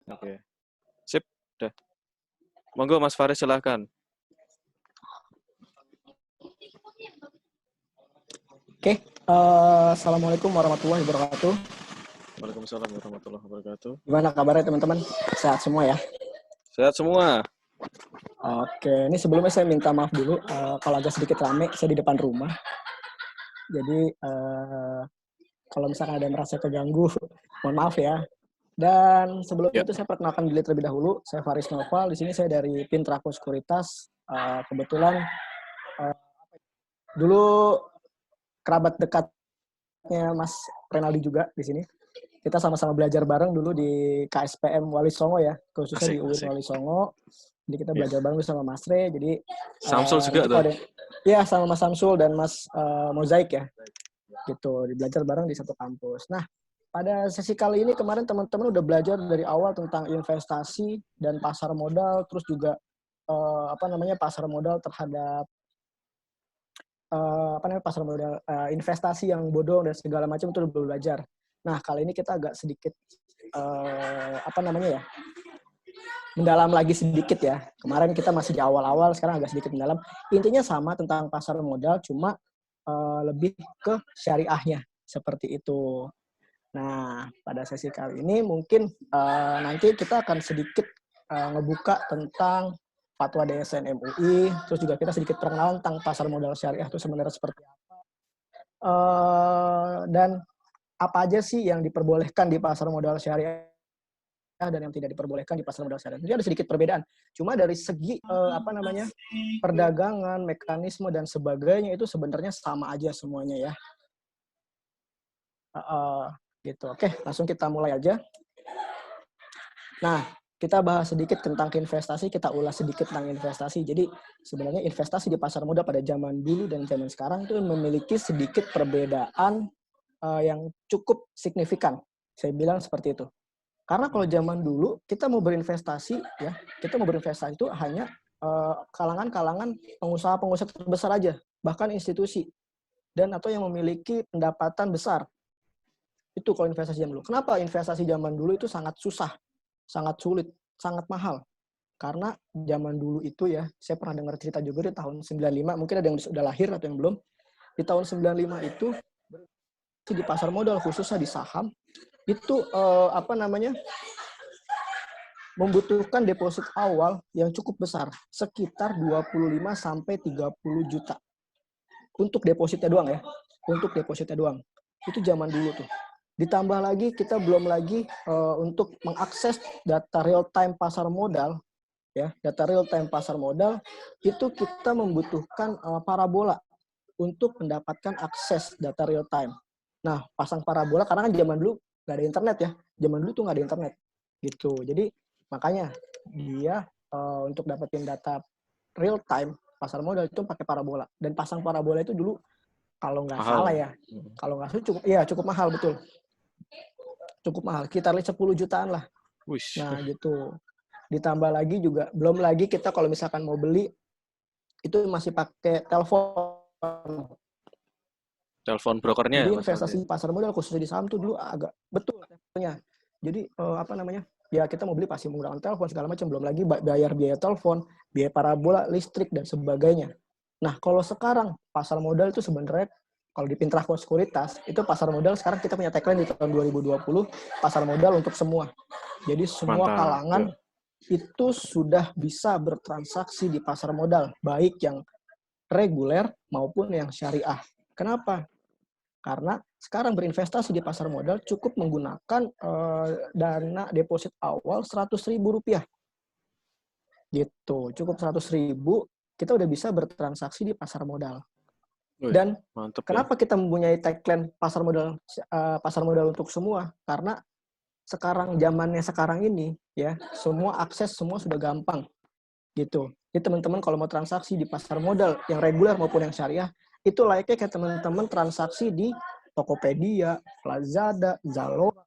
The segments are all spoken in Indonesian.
Oke. Sip, udah. Monggo Mas Faris silahkan. Oke, Assalamualaikum warahmatullahi wabarakatuh. Waalaikumsalam warahmatullahi wabarakatuh. Gimana kabarnya teman-teman? Sehat semua ya? Sehat semua. Oke, ini sebelumnya saya minta maaf dulu kalau agak sedikit rame, saya di depan rumah. Jadi kalau misalkan ada yang merasa keganggu, mohon maaf ya. Dan sebelum Ya. itu saya perkenalkan diri terlebih dahulu. Saya Faris Noval. Di sini saya dari Pintrako Sekuritas. Kebetulan dulu kerabat dekatnya Mas Renaldi juga di sini. Kita sama-sama belajar bareng dulu di KSPM Wali Songo ya, khususnya di UIN Wali Songo. Jadi kita belajar bareng sama Mas Re. Jadi Samsul juga tuh. Iya, sama Mas Samsul dan Mas Mozaik ya. Gitu, belajar bareng di satu kampus. Nah, pada sesi kali ini kemarin teman-teman udah belajar dari awal tentang investasi dan pasar modal, terus juga pasar modal terhadap pasar modal investasi yang bodong dan segala macam itu udah belajar. Nah, kali ini kita agak sedikit mendalam lagi sedikit ya. Kemarin kita masih di awal-awal, sekarang agak sedikit mendalam. Intinya sama tentang pasar modal, cuma lebih ke syariahnya seperti itu. Nah, pada sesi kali ini mungkin nanti kita akan sedikit ngebuka tentang fatwa DSN MUI, terus juga kita sedikit perkenalan tentang pasar modal syariah itu sebenarnya seperti apa. Dan apa aja sih yang diperbolehkan di pasar modal syariah dan yang tidak diperbolehkan di pasar modal syariah. Jadi ada sedikit perbedaan. Cuma dari segi perdagangan, mekanisme dan sebagainya itu sebenarnya sama aja semuanya ya. Gitu. Oke, langsung kita mulai aja. Nah, kita bahas sedikit tentang investasi, kita ulas sedikit tentang investasi. Jadi sebenarnya investasi di pasar modal pada zaman dulu dan zaman sekarang itu memiliki sedikit perbedaan yang cukup signifikan. Saya bilang seperti itu. Karena kalau zaman dulu kita mau berinvestasi ya, kita mau berinvestasi itu hanya kalangan-kalangan pengusaha-pengusaha terbesar aja, bahkan institusi dan atau yang memiliki pendapatan besar. Itu kalau investasi zaman dulu. Kenapa investasi zaman dulu itu sangat susah, sangat sulit, sangat mahal? Karena zaman dulu itu ya, saya pernah dengar cerita juga di tahun 95, mungkin ada yang sudah lahir atau yang belum. Di tahun 95 itu di pasar modal khususnya di saham itu membutuhkan deposit awal yang cukup besar, sekitar 25 sampai 30 juta. Untuk depositnya doang ya. Untuk depositnya doang. Itu zaman dulu tuh. Ditambah lagi kita belum lagi untuk mengakses data real time pasar modal ya, data real time pasar modal itu kita membutuhkan parabola untuk mendapatkan akses data real time. Nah, pasang parabola karena kan zaman dulu nggak ada internet ya. Zaman dulu tuh nggak ada internet gitu. Jadi makanya dia untuk dapetin data real time pasar modal itu pakai parabola. Dan pasang parabola itu dulu kalau nggak salah ya, kalau nggak salah cukup mahal, betul. Cukup mahal, sekitar 10 jutaan lah. Wish. Nah gitu. Ditambah lagi juga, belum lagi kita kalau misalkan mau beli itu masih pakai telepon. Telepon brokernya. Jadi investasi pasar modal khususnya di saham tuh dulu agak betul teleponnya. Jadi ya kita mau beli pasti menggunakan telepon segala macam, belum lagi bayar biaya telepon, biaya parabola, listrik dan sebagainya. Nah, kalau sekarang pasar modal itu sebenarnya kalau di Pintrako Sekuritas itu pasar modal sekarang kita punya tagline di tahun 2020, pasar modal untuk semua. Jadi semua kalangan itu sudah bisa bertransaksi di pasar modal, baik yang reguler maupun yang syariah. Kenapa? Karena sekarang berinvestasi di pasar modal cukup menggunakan dana deposit awal Rp100.000. Gitu, cukup Rp100.000 kita udah bisa bertransaksi di pasar modal. Dan kenapa kita mempunyai tagline pasar modal untuk semua? Karena zamannya sekarang ini ya, semua akses semua sudah gampang. Gitu. Jadi teman-teman kalau mau transaksi di pasar modal yang reguler maupun yang syariah, itu layaknya kayak teman-teman transaksi di Tokopedia, Lazada, Zalora,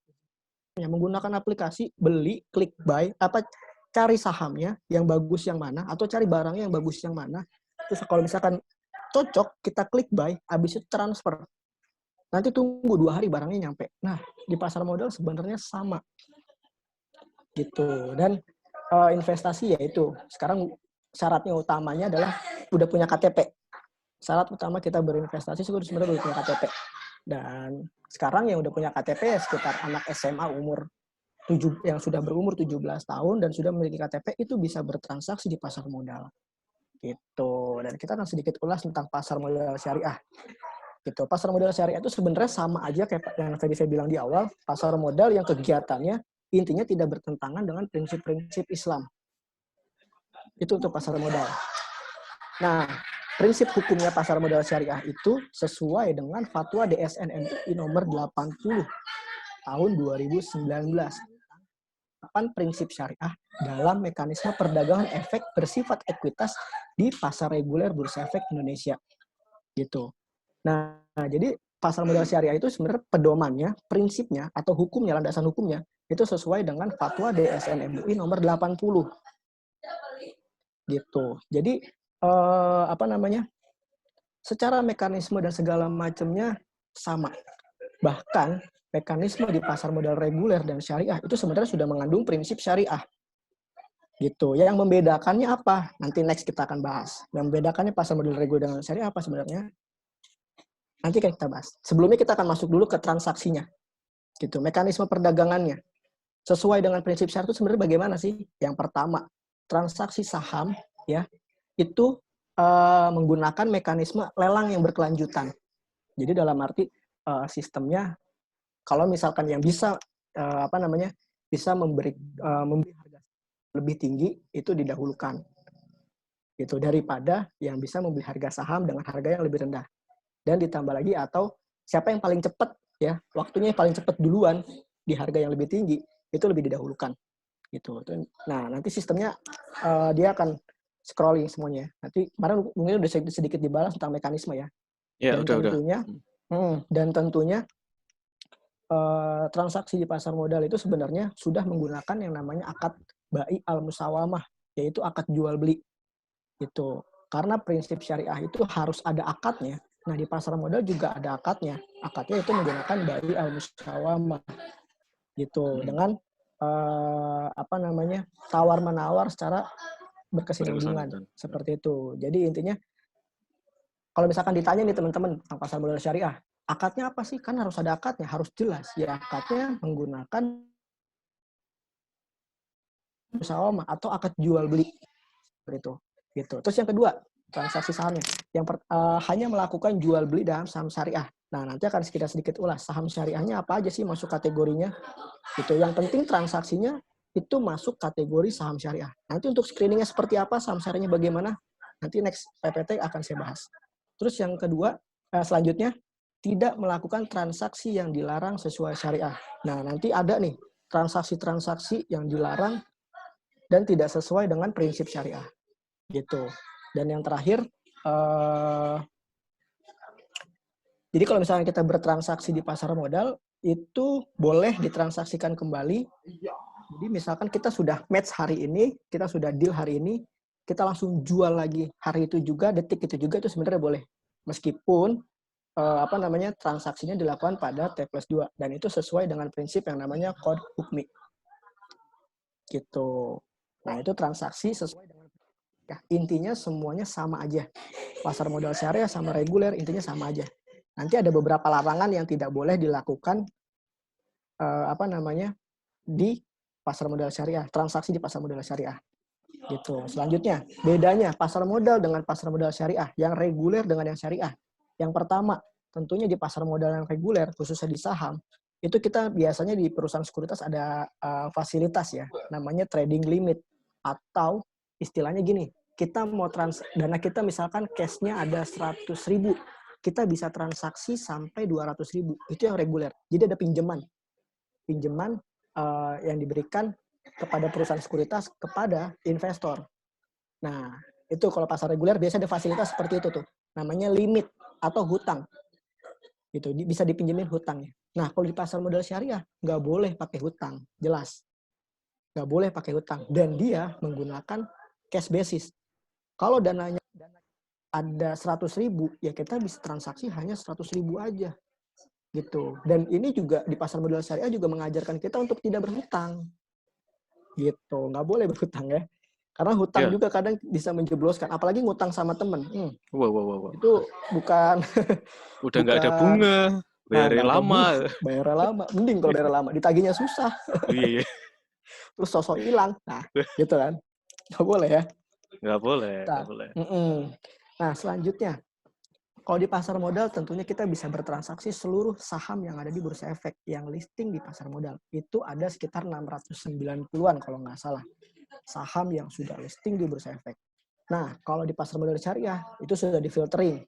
yang menggunakan aplikasi beli, klik buy, cari sahamnya yang bagus yang mana, atau cari barangnya yang bagus yang mana. Terus kalau misalkan cocok, kita klik buy, habis itu transfer. Nanti tunggu 2 hari barangnya nyampe. Nah, di pasar modal sebenarnya sama. gitu. Dan investasi yaitu sekarang syaratnya utamanya adalah udah punya KTP. Syarat utama kita berinvestasi sebenarnya udah punya KTP. Dan sekarang yang udah punya KTP ya sekitar anak SMA yang sudah berumur 17 tahun dan sudah memiliki KTP itu bisa bertransaksi di pasar modal. Gitu. Dan kita akan sedikit ulas tentang pasar modal syariah. Gitu. Pasar modal syariah itu sebenarnya sama aja kayak yang tadi saya bilang di awal, pasar modal yang kegiatannya intinya tidak bertentangan dengan prinsip-prinsip Islam. Itu untuk pasar modal. Nah, prinsip hukumnya pasar modal syariah itu sesuai dengan fatwa DSN MUI nomor 80 tahun 2019. 8 prinsip syariah dalam mekanisme perdagangan efek bersifat ekuitas di pasar reguler Bursa Efek Indonesia. Gitu. Nah, jadi pasar modal syariah itu sebenarnya pedomannya, prinsipnya atau hukumnya, landasan hukumnya itu sesuai dengan fatwa DSN MUI nomor 80. Gitu. Jadi secara mekanisme dan segala macamnya sama. Bahkan mekanisme di pasar modal reguler dan syariah itu sebenarnya sudah mengandung prinsip syariah. Gitu. Yang membedakannya apa? Nanti next kita akan bahas. Yang membedakannya pasar modal reguler dengan syariah apa sebenarnya? Nanti kita bahas. Sebelumnya kita akan masuk dulu ke transaksinya. Gitu. Mekanisme perdagangannya. Sesuai dengan prinsip syariah itu sebenarnya bagaimana sih? Yang pertama, transaksi saham ya itu menggunakan mekanisme lelang yang berkelanjutan. Jadi dalam arti sistemnya kalau misalkan yang bisa bisa memberi harga lebih tinggi itu didahulukan gitu daripada yang bisa membeli harga saham dengan harga yang lebih rendah. Dan ditambah lagi atau siapa yang paling cepat ya, waktunya yang paling cepat duluan di harga yang lebih tinggi itu lebih didahulukan gitu. Nah, nanti sistemnya dia akan scrolling semuanya. Nanti kemarin mungkin udah sedikit dibalas tentang mekanisme ya. Ya, Dan tentunya transaksi di pasar modal itu sebenarnya sudah menggunakan yang namanya akad bai al-musawamah, yaitu akad jual beli. Gitu. Karena prinsip syariah itu harus ada akadnya. Nah, di pasar modal juga ada akadnya. Akadnya itu menggunakan bai al-musawamah. Gitu. Dengan tawar-menawar secara berkesinambungan. Seperti itu. Jadi intinya kalau misalkan ditanya nih teman-teman tentang pasar modal syariah, akadnya apa sih? Kan harus ada akadnya, harus jelas. Ya akadnya menggunakan musawamah atau akad jual beli. Seperti itu. Gitu. Terus yang kedua, transaksi sahamnya. Hanya melakukan jual beli dalam saham syariah. Nah, nanti akan kita sedikit ulas saham syariahnya apa aja sih masuk kategorinya. Gitu. Yang penting transaksinya itu masuk kategori saham syariah. Nanti untuk screeningnya seperti apa, saham syariahnya bagaimana, nanti next PPT akan saya bahas. Terus yang kedua, selanjutnya, tidak melakukan transaksi yang dilarang sesuai syariah. Nah, nanti ada nih, transaksi-transaksi yang dilarang dan tidak sesuai dengan prinsip syariah. Gitu. Dan yang terakhir, jadi kalau misalnya kita bertransaksi di pasar modal, itu boleh ditransaksikan kembali. Jadi misalkan kita sudah match hari ini, kita sudah deal hari ini, kita langsung jual lagi hari itu juga, detik itu juga, itu sebenarnya boleh. Meskipun transaksinya dilakukan pada T+2 dan itu sesuai dengan prinsip yang namanya kode hukmi. Gitu. Nah, itu transaksi sesuai dengan ya, intinya semuanya sama aja. Pasar modal syariah sama reguler intinya sama aja. Nanti ada beberapa larangan yang tidak boleh dilakukan di pasar modal syariah, transaksi di pasar modal syariah. Gitu. Selanjutnya, bedanya pasar modal dengan pasar modal syariah, yang reguler dengan yang syariah. Yang pertama, tentunya di pasar modal yang reguler, khususnya di saham, itu kita biasanya di perusahaan sekuritas ada fasilitas ya, namanya trading limit. Atau istilahnya gini, kita mau dana kita misalkan cash-nya ada 100.000, kita bisa transaksi sampai 200.000. Itu yang reguler. Jadi ada pinjaman yang diberikan kepada perusahaan sekuritas kepada investor. Nah, itu kalau pasar reguler biasanya ada fasilitas seperti itu tuh. Namanya limit atau hutang. Gitu, bisa dipinjemin hutangnya. Nah, kalau di pasar modal syariah nggak boleh pakai hutang, jelas. Nggak boleh pakai hutang dan dia menggunakan cash basis. Kalau dananya ada 100.000, ya kita bisa transaksi hanya 100.000 aja. Gitu. Dan ini juga di pasar modal syariah juga mengajarkan kita untuk tidak berhutang. gitu. Nggak boleh berhutang ya. Karena hutang Ya. juga kadang bisa menjebloskan, apalagi ngutang sama temen. Wah, wah, wah, wah. Itu bukan Udah nggak ada bukan bunga, bayarnya nggak ada lama. bayarnya lama. Mending kalau bayarnya lama, ditagihnya susah, Iya, iya. terus sosok hilang. Nah, gitu kan. Nggak boleh ya. Nggak boleh, nggak Nah, boleh. nah selanjutnya, kalau di pasar modal tentunya kita bisa bertransaksi seluruh saham yang ada di Bursa Efek yang listing di pasar modal. Itu ada sekitar 690-an kalau nggak salah. Saham yang sudah listing di Bursa Efek. Nah, kalau di pasar modal syariah itu sudah difiltering.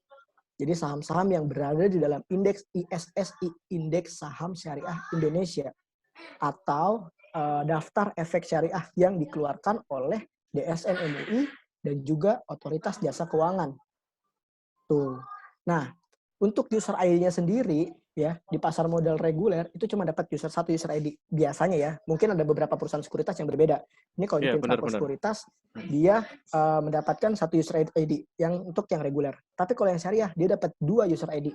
Jadi saham-saham yang berada di dalam indeks ISSI, Indeks Saham Syariah Indonesia, atau daftar efek syariah yang dikeluarkan oleh DSN MUI dan juga Otoritas Jasa Keuangan. Tuh. Nah, untuk user ID-nya sendiri ya di pasar modal reguler itu cuma dapat satu user ID biasanya ya. Mungkin ada beberapa perusahaan sekuritas yang berbeda. Ini kalau di Iya, Fintraco benar-benar. Sekuritas dia mendapatkan satu user ID yang untuk yang reguler. Tapi kalau yang syariah dia dapat 2 user ID.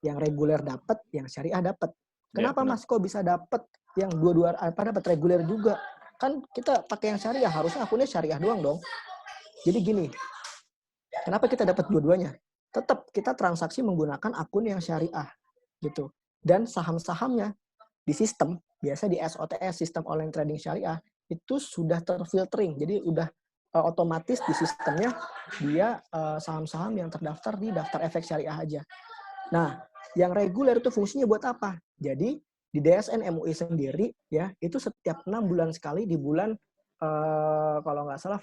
Yang reguler dapat, yang syariah dapat. Iya, Kenapa benar. Mas kok bisa dapat yang dua-dua dapat reguler juga? Kan kita pakai yang syariah, harusnya akunnya syariah doang dong. Jadi gini, kenapa kita dapat dua-duanya? Tetap kita transaksi menggunakan akun yang syariah gitu. Dan saham-sahamnya di sistem, biasa di SOTS, Sistem Online Trading Syariah, itu sudah terfiltering. Jadi udah otomatis di sistemnya dia saham-saham yang terdaftar di daftar efek syariah aja. Nah, yang reguler itu fungsinya buat apa? Jadi di DSN MUI sendiri ya itu setiap 6 bulan sekali di bulan kalau nggak salah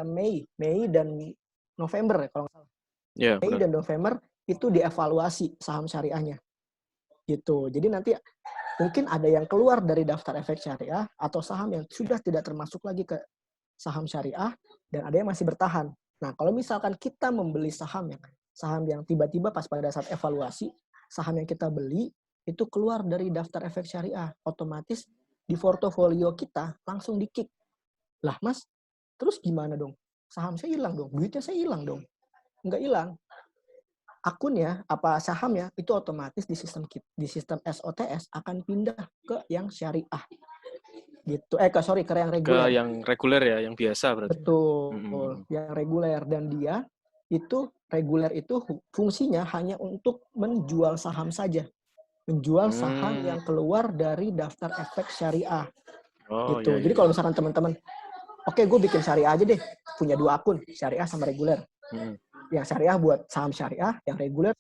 Mei dan November kalau nggak salah. Iya, Mei benar. dan November itu dievaluasi saham syariahnya gitu. Jadi nanti mungkin ada yang keluar dari daftar efek syariah atau saham yang sudah tidak termasuk lagi ke saham syariah dan ada yang masih bertahan. Nah, kalau misalkan kita membeli saham yang tiba-tiba pas pada saat evaluasi, saham yang kita beli itu keluar dari daftar efek syariah, otomatis di portofolio kita langsung di-kick. Lah, Mas, terus gimana dong? Saham saya hilang dong, duitnya saya hilang dong. Enggak hilang. Akunnya, sahamnya itu otomatis di sistem SOTS akan pindah ke yang syariah. Gitu. Ke yang Ke reguler. yang reguler ya, yang biasa berarti. Betul, yang reguler dan dia itu reguler itu fungsinya hanya untuk menjual saham saja. Menjual saham yang keluar dari daftar efek syariah. Oh, Gitu. iya, Jadi iya, kalau iya. misalkan teman-teman, oke gue bikin syariah aja deh, punya 2 akun, syariah sama reguler. Yang syariah buat saham syariah, yang reguler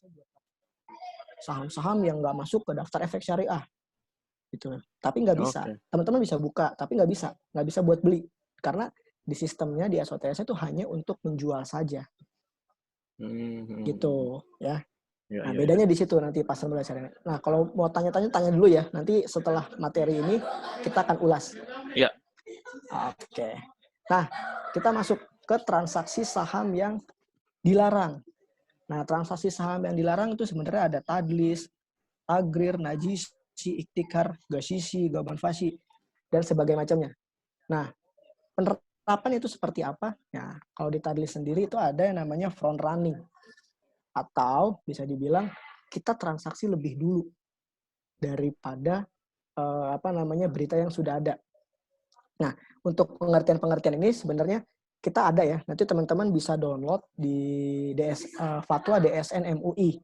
saham-saham yang nggak masuk ke daftar efek syariah. Gitu. Tapi nggak bisa. Oke. Teman-teman bisa buka, tapi nggak bisa buat beli. Karena di sistemnya di SOTS itu hanya untuk menjual saja. Gitu ya. Ya, Nah, ya, ya. bedanya di situ nanti pasar modal syariah. Nah, kalau mau tanya-tanya tanya dulu ya. Nanti setelah materi ini kita akan ulas. Ya. Oke. Nah, kita masuk ke transaksi saham yang dilarang. Nah, transaksi saham yang dilarang itu sebenarnya ada tadlis, tagrir, najisi, iktikar, gasisi, gaban fasi, dan sebagainya macamnya. Nah, penerapan itu seperti apa? Nah, kalau di tadlis sendiri itu ada yang namanya front running. Atau bisa dibilang kita transaksi lebih dulu daripada berita yang sudah ada. Nah, untuk pengertian-pengertian ini sebenarnya kita ada ya. Nanti teman-teman bisa download di Fatwa DSN MUI.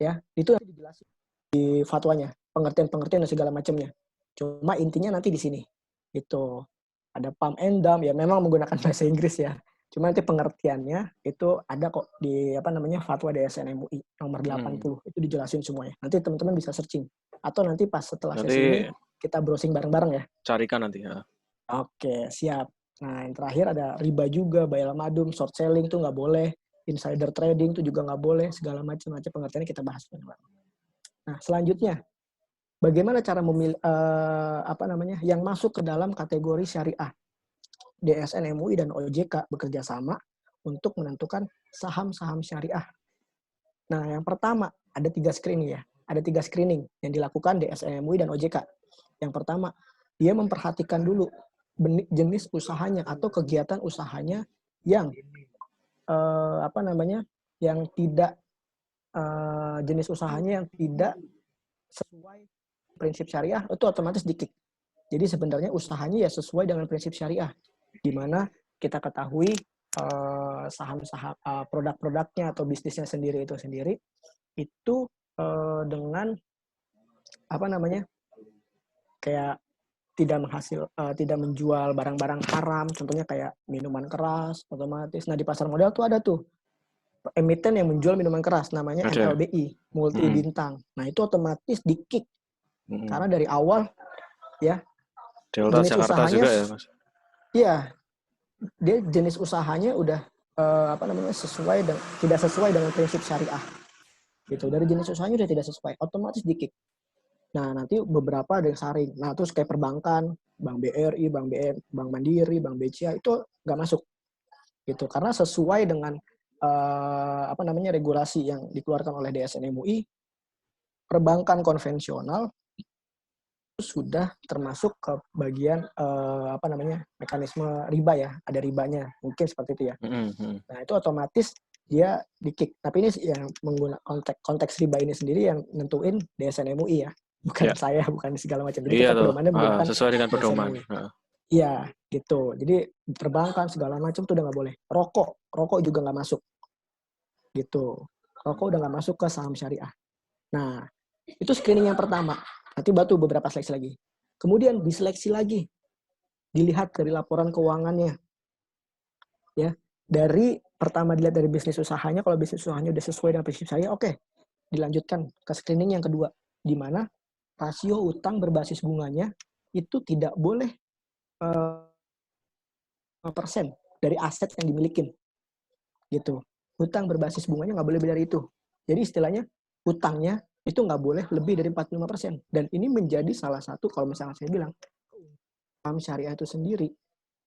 Ya, itu nanti dijelasin di fatwanya, pengertian-pengertian dan segala macamnya. Cuma intinya nanti di sini. Itu ada pump and dump ya memang menggunakan bahasa Inggris ya. Cuma nanti pengertiannya itu ada kok di Fatwa DSN MUI nomor 80. Itu dijelasin semuanya. Nanti teman-teman bisa searching atau nanti pas setelah Nanti sesi ini kita browsing bareng-bareng ya. carikan nanti ya. Oke, siap. Nah, yang terakhir ada riba juga, bayar madum, short selling tuh nggak boleh, insider trading tuh juga nggak boleh, segala macam-macam pengertiannya kita bahas. Nah, selanjutnya, bagaimana cara memilih yang masuk ke dalam kategori syariah? DSN MUI dan OJK bekerja sama untuk menentukan saham-saham syariah. Nah, yang pertama ada 3 screening ya. Ada 3 screening yang dilakukan DSN MUI dan OJK. Yang pertama, dia memperhatikan dulu jenis usahanya atau kegiatan usahanya yang yang tidak jenis usahanya yang tidak sesuai prinsip syariah itu otomatis di-kick. Jadi sebenarnya usahanya ya sesuai dengan prinsip syariah, di mana kita ketahui saham-saham produk-produknya atau bisnisnya sendiri itu dengan apa namanya kayak tidak menjual barang-barang haram, contohnya kayak minuman keras otomatis. Nah di pasar modal tuh ada tuh emiten yang menjual minuman keras namanya Ada. MLBI, multi bintang. Nah itu otomatis di-kick karena dari awal ya Delta jenis Jakarta usahanya juga ya, Mas? iya dia jenis usahanya udah tidak sesuai dengan prinsip syariah gitu. Dari jenis usahanya udah tidak sesuai, otomatis di-kick. Nah, nanti beberapa ada yang saring. Nah, terus kayak perbankan, Bank BRI, Bank BM, Bank Mandiri, Bank BCA itu nggak masuk gitu. Karena sesuai dengan regulasi yang dikeluarkan oleh DSN MUI, perbankan konvensional sudah termasuk ke bagian mekanisme riba ya, ada ribanya, mungkin seperti itu ya. Nah itu otomatis dia di-kick. Tapi ini yang menggunakan konteks riba ini sendiri yang nentuin DSN MUI ya, bukan saya, bukan segala macam. Jadi kita pedomannya menggunakan sesuai dengan pedoman. Iya gitu. Jadi perbankan segala macam tuh udah nggak boleh. Rokok juga nggak masuk. Gitu. Rokok udah nggak masuk ke saham syariah. Nah itu screening yang pertama. Nanti batu beberapa seleksi lagi. Kemudian diseleksi lagi. Dilihat dari laporan keuangannya. Ya, dari pertama dilihat dari bisnis usahanya. Kalau bisnis usahanya udah sesuai dengan prinsip syariah, oke. Dilanjutkan ke screening yang kedua. Di mana rasio utang berbasis bunganya itu tidak boleh persen dari aset yang dimiliki. Gitu. Hutang berbasis bunganya nggak boleh lebih dari itu. Jadi istilahnya hutangnya itu nggak boleh lebih dari 45%. Dan ini menjadi salah satu, kalau misalnya saya bilang, saham syariah itu sendiri,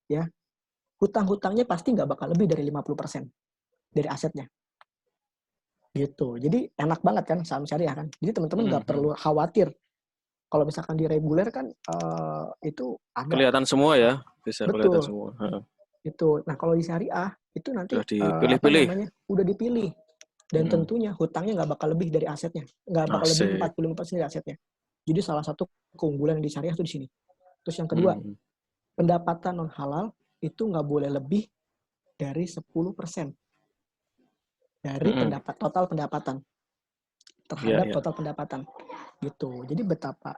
ya hutang-hutangnya pasti nggak bakal lebih dari 50% dari asetnya. Gitu. Jadi enak banget kan saham syariah kan. Jadi teman-teman nggak perlu khawatir. Kalau misalkan di reguler kan itu agak kelihatan semua ya, bisa betul. Kelihatan semua. Itu. Nah kalau di syariah itu nanti Udah dipilih-pilih. Udah dipilih. Dan tentunya hutangnya nggak bakal lebih dari asetnya. Nggak bakal lebih 45% dari asetnya. Jadi salah satu keunggulan di syariah itu di sini. Terus yang kedua, pendapatan non halal itu nggak boleh lebih dari 10% dari total pendapatan terhadap total pendapatan gitu. Jadi betapa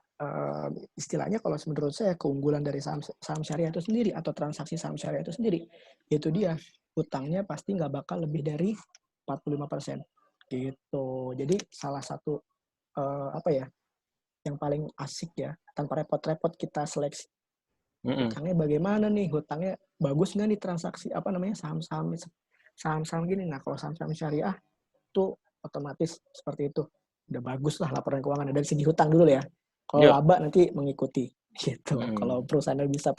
istilahnya kalau menurut saya keunggulan dari saham syariah itu sendiri atau transaksi saham syariah itu sendiri, itu dia hutangnya pasti nggak bakal lebih dari 45% gitu. Jadi salah satu yang paling asik ya, tanpa repot-repot kita seleksi hutangnya bagaimana nih, hutangnya bagus nggak nih transaksi saham-saham gini. Nah kalau saham-saham syariah tuh otomatis seperti itu, udah bagus lah laporan keuangan dari segi hutang dulu ya. Kalau laba nanti mengikuti gitu. Kalau perusahaannya bisa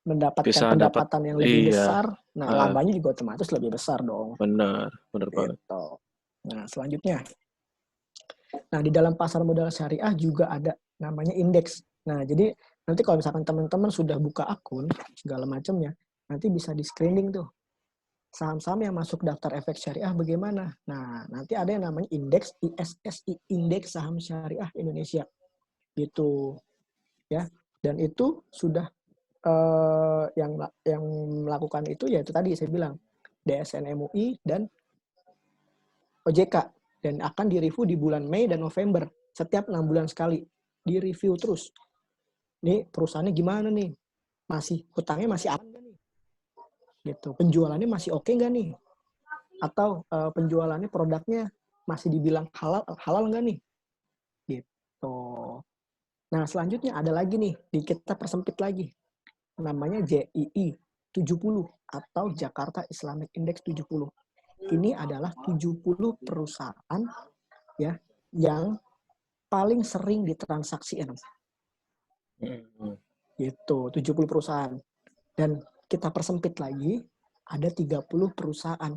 mendapatkan pendapatan yang lebih besar, nah labanya juga otomatis lebih besar dong. Benar banget. Nah selanjutnya, nah di dalam pasar modal syariah juga ada namanya indeks. Nah jadi nanti kalau misalkan teman-teman sudah buka akun segala macamnya, nanti bisa di screening tuh saham-saham yang masuk daftar efek syariah bagaimana. Nah nanti ada yang namanya indeks ISSI, indeks saham syariah Indonesia gitu ya. Dan itu sudah yang melakukan itu ya itu tadi saya bilang DSN MUI dan OJK, dan akan direview di bulan Mei dan November setiap 6 bulan sekali, direview terus. Nih perusahaannya gimana nih, hutangnya masih aman nggak nih, gitu, penjualannya masih oke nggak nih, atau penjualannya produknya masih dibilang halal nggak nih, gitu. Nah selanjutnya ada lagi nih, kita persempit lagi, namanya JII 70 atau Jakarta Islamic Index 70. Ini adalah 70 perusahaan ya yang paling sering ditransaksikan. Gitu, 70 perusahaan. Dan kita persempit lagi, ada 30 perusahaan.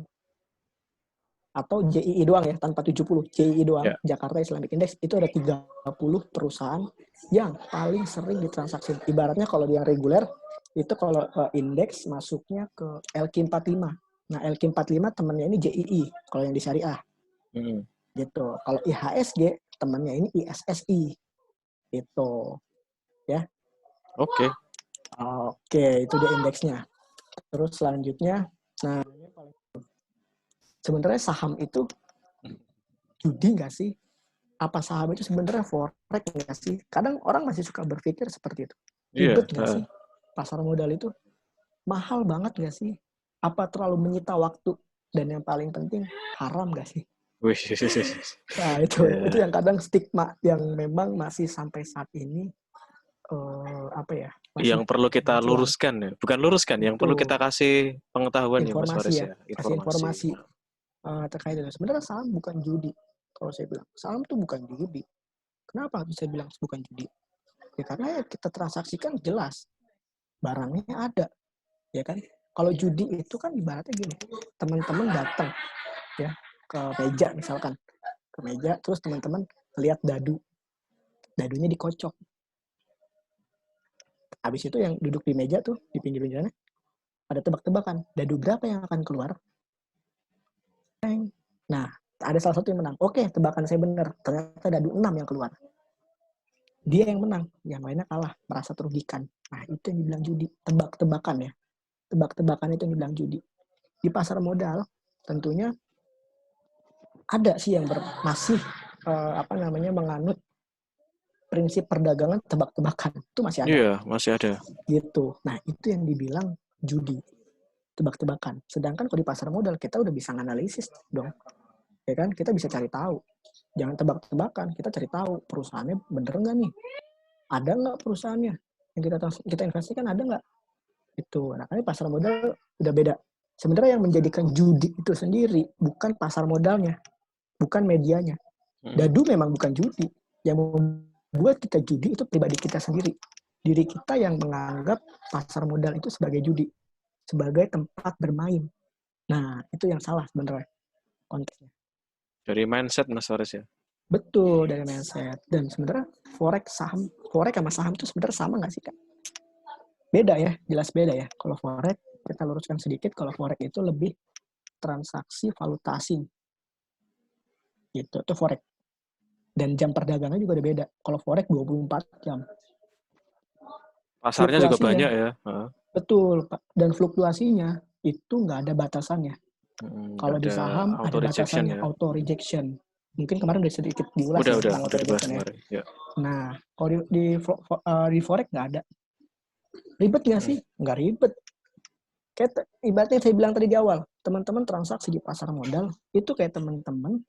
Atau JII doang ya, tanpa 70. JII doang, Jakarta Islamic Index, itu ada 30 perusahaan yang paling sering ditransaksikan. Ibaratnya kalau yang reguler, itu kalau indeks masuknya ke LQ45. Nah, LQ45 temannya ini JII, kalau yang di syariah. Gitu. Kalau IHSG, temannya ini ISSI. Gitu. Ya. Oke. Oke, itu dia indeksnya. Terus selanjutnya, nah ini paling sebenarnya saham itu judi nggak sih? Apa saham itu sebenarnya forex nggak sih? Kadang orang masih suka berpikir seperti itu. Iya. Ribet nggak sih? Pasar modal itu mahal banget nggak sih? Apa terlalu menyita waktu? Dan yang paling penting, haram nggak sih? Wih. Nah, itu yang kadang stigma yang memang masih sampai saat ini apa ya? Yang Masih perlu kita mencuat. luruskan ya. Bukan luruskan, yang perlu kita Betul. kasih pengetahuan ya Mas Informasi Faris ya, ya. kasih Informasi. informasi terkait itu. Sebenarnya saham bukan judi. Kalau saya bilang, saham tuh bukan judi. Kenapa bisa bilang bukan judi? Ya karena ya kita transaksikan jelas. Barangnya ada, ya kan? Kalau judi itu kan ibaratnya gini, teman-teman datang ya ke meja misalkan, ke meja terus teman-teman lihat dadunya dikocok. Habis itu yang duduk di meja tuh di pinggir-pinggirnya ada tebak-tebakan, dadu berapa yang akan keluar? Nah, ada salah satu yang menang. Oke, tebakan saya benar. Ternyata dadu 6 yang keluar. Dia yang menang, yang lainnya kalah, merasa terugikan. Nah, itu yang dibilang judi. Tebak-tebakan ya. Tebak-tebakan itu yang dibilang judi. Di pasar modal, tentunya ada sih yang masih menganut prinsip perdagangan tebak-tebakan. Itu masih ada. Iya, masih ada. Gitu. Nah, itu yang dibilang judi. Tebak-tebakan. Sedangkan kalau di pasar modal, kita udah bisa analisis dong. Ya kan? Kita bisa cari tahu. Jangan tebak-tebakan. Kita cari tahu perusahaannya bener nggak nih? Ada nggak perusahaannya? Yang kita investasikan ada nggak? Itu. Nah, kan pasar modal udah beda. Sebenarnya yang menjadikan judi itu sendiri bukan pasar modalnya, bukan medianya. Dadu memang bukan judi. Yang membuat kita judi itu pribadi kita sendiri. Diri kita yang menganggap pasar modal itu sebagai judi, sebagai tempat bermain. Nah, itu yang salah sebenarnya konteksnya. Dari mindset Mas Faris ya. Betul, dari mindset. Dan sebenarnya forex sama saham itu sebenarnya sama nggak sih, Kak? Beda ya, jelas beda ya. Kalau forex, kita luruskan sedikit, kalau forex itu lebih transaksi valuta asing. Gitu, itu forex. Dan jam perdagangan juga udah beda. Kalau forex 24 jam. Pasarnya juga Fluktuasinya, banyak ya. betul. Dan fluktuasinya itu nggak ada batasannya. Nggak Kalau di ada saham auto ada rejection batasannya, ya. auto rejection. Mungkin kemarin udah sedikit diulas ya tentang auto Udah dibahas rejection ya. kemarin. Ya. Nah, kalau di forex nggak ada. Ribet nggak sih? Nggak ribet. Kayak ibaratnya saya bilang tadi di awal, teman-teman transaksi di pasar modal itu kayak teman-teman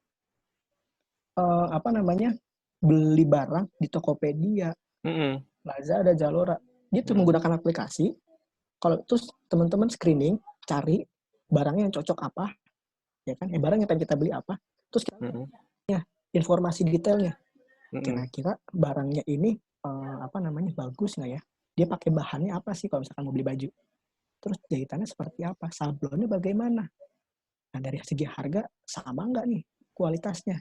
beli barang di Tokopedia, Lazada, Zalora, gitu menggunakan aplikasi. Kalau terus teman-teman screening, cari barangnya yang cocok apa, ya kan? Barang yang pengen kita beli apa, terus kita informasi detailnya. Kira-kira barangnya ini bagus nggak ya? Dia pakai bahannya apa sih kalau misalkan mau beli baju? Terus jahitannya seperti apa? Sablonnya bagaimana? Nah, dari segi harga sama nggak nih kualitasnya?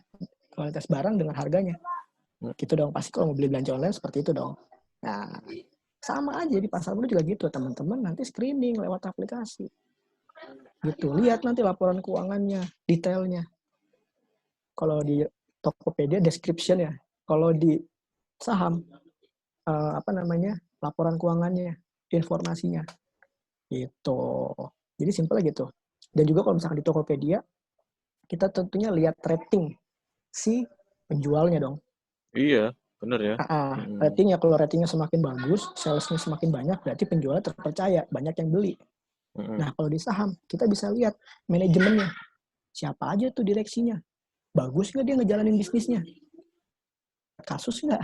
Kualitas barang dengan harganya. Gitu dong. Pasti kalau mau beli belanja online seperti itu dong. Nah, sama aja di pasar modal juga gitu. Teman-teman nanti screening lewat aplikasi. Gitu. Lihat nanti laporan keuangannya, detailnya. Kalau di Tokopedia description ya. Kalau di saham laporan keuangannya, informasinya. Gitu. Jadi simpel gitu. Dan juga kalau misalkan di Tokopedia, kita tentunya lihat rating si penjualnya dong. Iya, benar ya. Ratingnya, kalau ratingnya semakin bagus, salesnya semakin banyak, berarti penjualnya terpercaya, banyak yang beli. Nah, kalau di saham, kita bisa lihat manajemennya. Siapa aja tuh direksinya? Bagus nggak dia ngejalanin bisnisnya? Kasus nggak?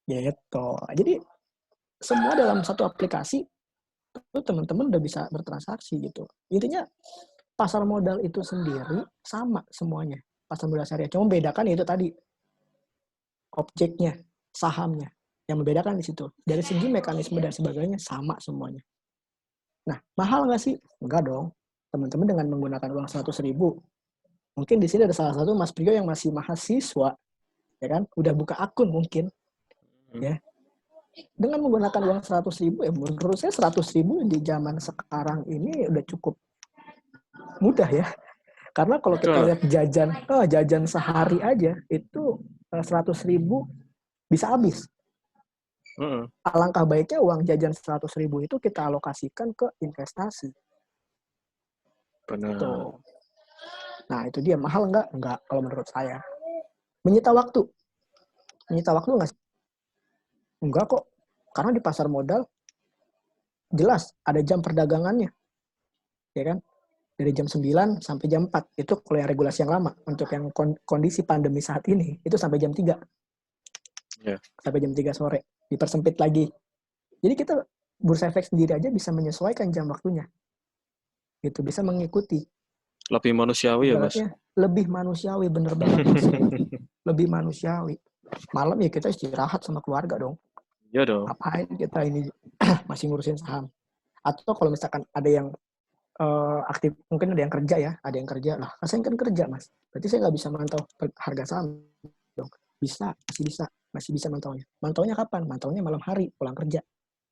Gitu. Jadi, semua dalam satu aplikasi, itu teman-teman udah bisa bertransaksi gitu. Intinya, pasar modal itu sendiri sama semuanya. Pasar modal syariah. Cuma bedakan itu tadi, objeknya, sahamnya. Yang membedakan di situ. Dari segi mekanisme dan sebagainya sama semuanya. Nah, mahal nggak sih? Enggak dong. Teman-teman dengan menggunakan uang 100.000, mungkin di sini ada salah satu Mas Priyo yang masih mahasiswa, ya kan? Udah buka akun mungkin, ya. Dengan menggunakan uang 100.000, ya menurut saya 100.000 di zaman sekarang ini udah cukup mudah ya. Karena kalau kita lihat jajan sehari aja itu 100.000 bisa habis. Heeh. Alangkah baiknya uang jajan 100.000 itu kita alokasikan ke investasi. Benar. Tuh. Nah, itu dia. Mahal nggak? Nggak, kalau menurut saya. Menyita waktu. Menyita waktu nggak? Enggak kok. Karena di pasar modal, jelas ada jam perdagangannya. Ya kan? Dari jam 9 sampai jam 4. Itu kalau yang regulasi yang lama. Untuk yang kondisi pandemi saat ini, itu sampai jam 3. Ya. Sampai jam 3 sore. Dipersempit lagi. Jadi kita, Bursa Efek sendiri aja bisa menyesuaikan jam waktunya. Gitu, bisa mengikuti. Lebih manusiawi ya, Mas? Ibaratnya lebih manusiawi, bener banget Mas. Lebih manusiawi. Malam ya kita istirahat sama keluarga dong. Iya dong. Ngapain kita ini masih ngurusin saham. Atau kalau misalkan ada yang aktif, mungkin ada yang kerja ya, ada yang kerja lah. Saya kan kerja Mas, berarti saya nggak bisa mantau harga saham dong. Bisa, masih bisa mantaunya. Mantaunya kapan? Mantaunya malam hari pulang kerja.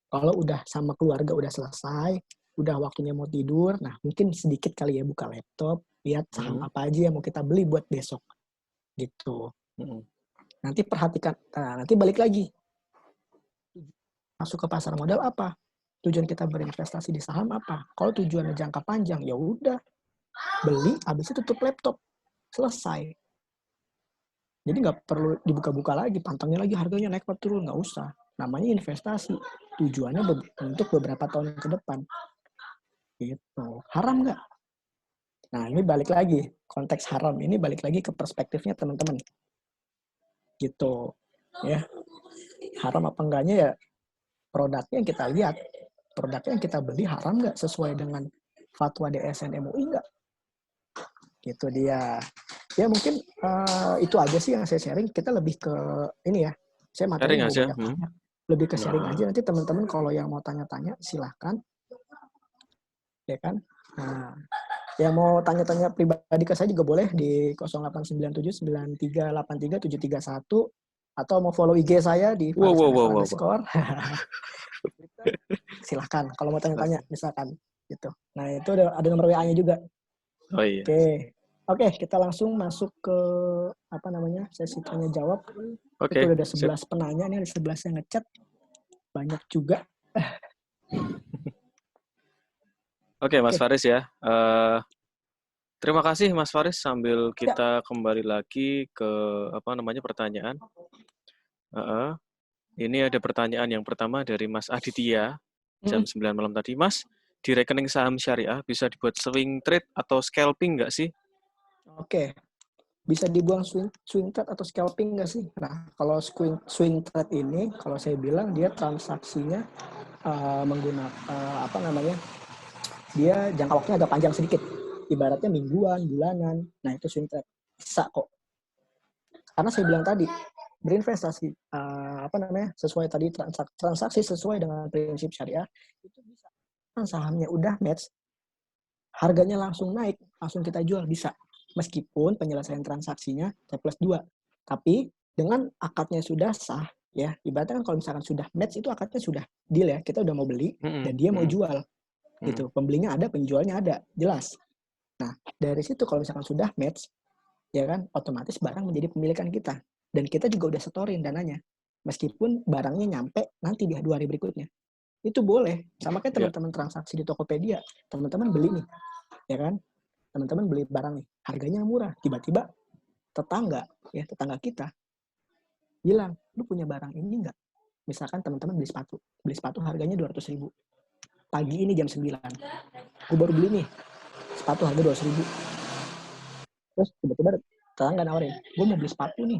Kalau udah sama keluarga udah selesai, udah waktunya mau tidur, nah mungkin sedikit kali ya buka laptop, lihat saham apa aja yang mau kita beli buat besok. Gitu. Nanti perhatikan, nanti balik lagi. Masuk ke pasar modal apa? Tujuan kita berinvestasi di saham apa? Kalau tujuannya jangka panjang, ya udah beli, habis itu tutup laptop, selesai. Jadi nggak perlu dibuka-buka lagi, pantangnya lagi harganya naik atau turun, nggak usah. Namanya investasi, tujuannya untuk beberapa tahun ke depan. Gitu. Haram nggak? Nah ini balik lagi, konteks haram ini balik lagi ke perspektifnya teman-teman. Gitu. Ya. Haram apa enggaknya ya produknya yang kita lihat. Produknya yang kita beli haram nggak sesuai dengan fatwa DSN MUI nggak? Gitu dia. Ya mungkin itu aja sih yang saya sharing. Kita lebih ke ini ya. Saya materi mau banyak tanya. Lebih ke sharing aja. Nanti teman-teman kalau yang mau tanya-tanya silahkan. Ya kan? Nah, yang mau tanya-tanya pribadi ke saya juga boleh di 089793833731 atau mau follow IG saya di Faris_. Silahkan kalau mau tanya-tanya misalkan gitu. Nah itu ada nomor WA-nya juga. Oh iya. Oke, kita langsung masuk ke apa namanya sesi tanya jawab. Itu udah ada 11 penanya nih, ada 11 yang ngechat. Banyak juga. Oke, Mas Faris ya. Terima kasih Mas Faris, sambil kita kembali lagi ke pertanyaan. Ini ada pertanyaan yang pertama dari Mas Aditya jam 9 malam tadi. Mas, di rekening saham syariah bisa dibuat swing trade atau scalping nggak sih? Oke. Bisa dibuang swing trade atau scalping nggak sih? Nah, kalau swing trade ini, kalau saya bilang dia transaksinya menggunakan dia jangka waktunya agak panjang sedikit. Ibaratnya mingguan, bulanan. Nah, itu swing trade. Bisa kok. Karena saya bilang tadi, berinvestasi sesuai tadi transaksi sesuai dengan prinsip syariah itu bisa. Kan sahamnya udah match, harganya langsung naik, langsung kita jual bisa. Meskipun penyelesaian transaksinya T+2. Tapi dengan akadnya sudah sah, ya ibaratnya kan kalau misalkan sudah match itu akadnya sudah deal ya, kita udah mau beli dan dia mau jual. Gitu. Pembelinya ada, penjualnya ada, jelas. Nah, dari situ kalau misalkan sudah match, ya kan, otomatis barang menjadi pemilikan kita. Dan kita juga udah setorin dananya. Meskipun barangnya nyampe nanti di 2 hari berikutnya. Itu boleh. Sama kayak teman-teman transaksi di Tokopedia. Teman-teman beli nih, ya kan? Teman-teman beli barang nih, harganya murah. Tiba-tiba tetangga kita bilang, lu punya barang ini nggak? Misalkan teman-teman beli sepatu harganya 200.000. Pagi ini jam 9. Gue baru beli nih, sepatu harga 200.000. Terus tiba-tiba tetangga nawarin, gue mau beli sepatu nih.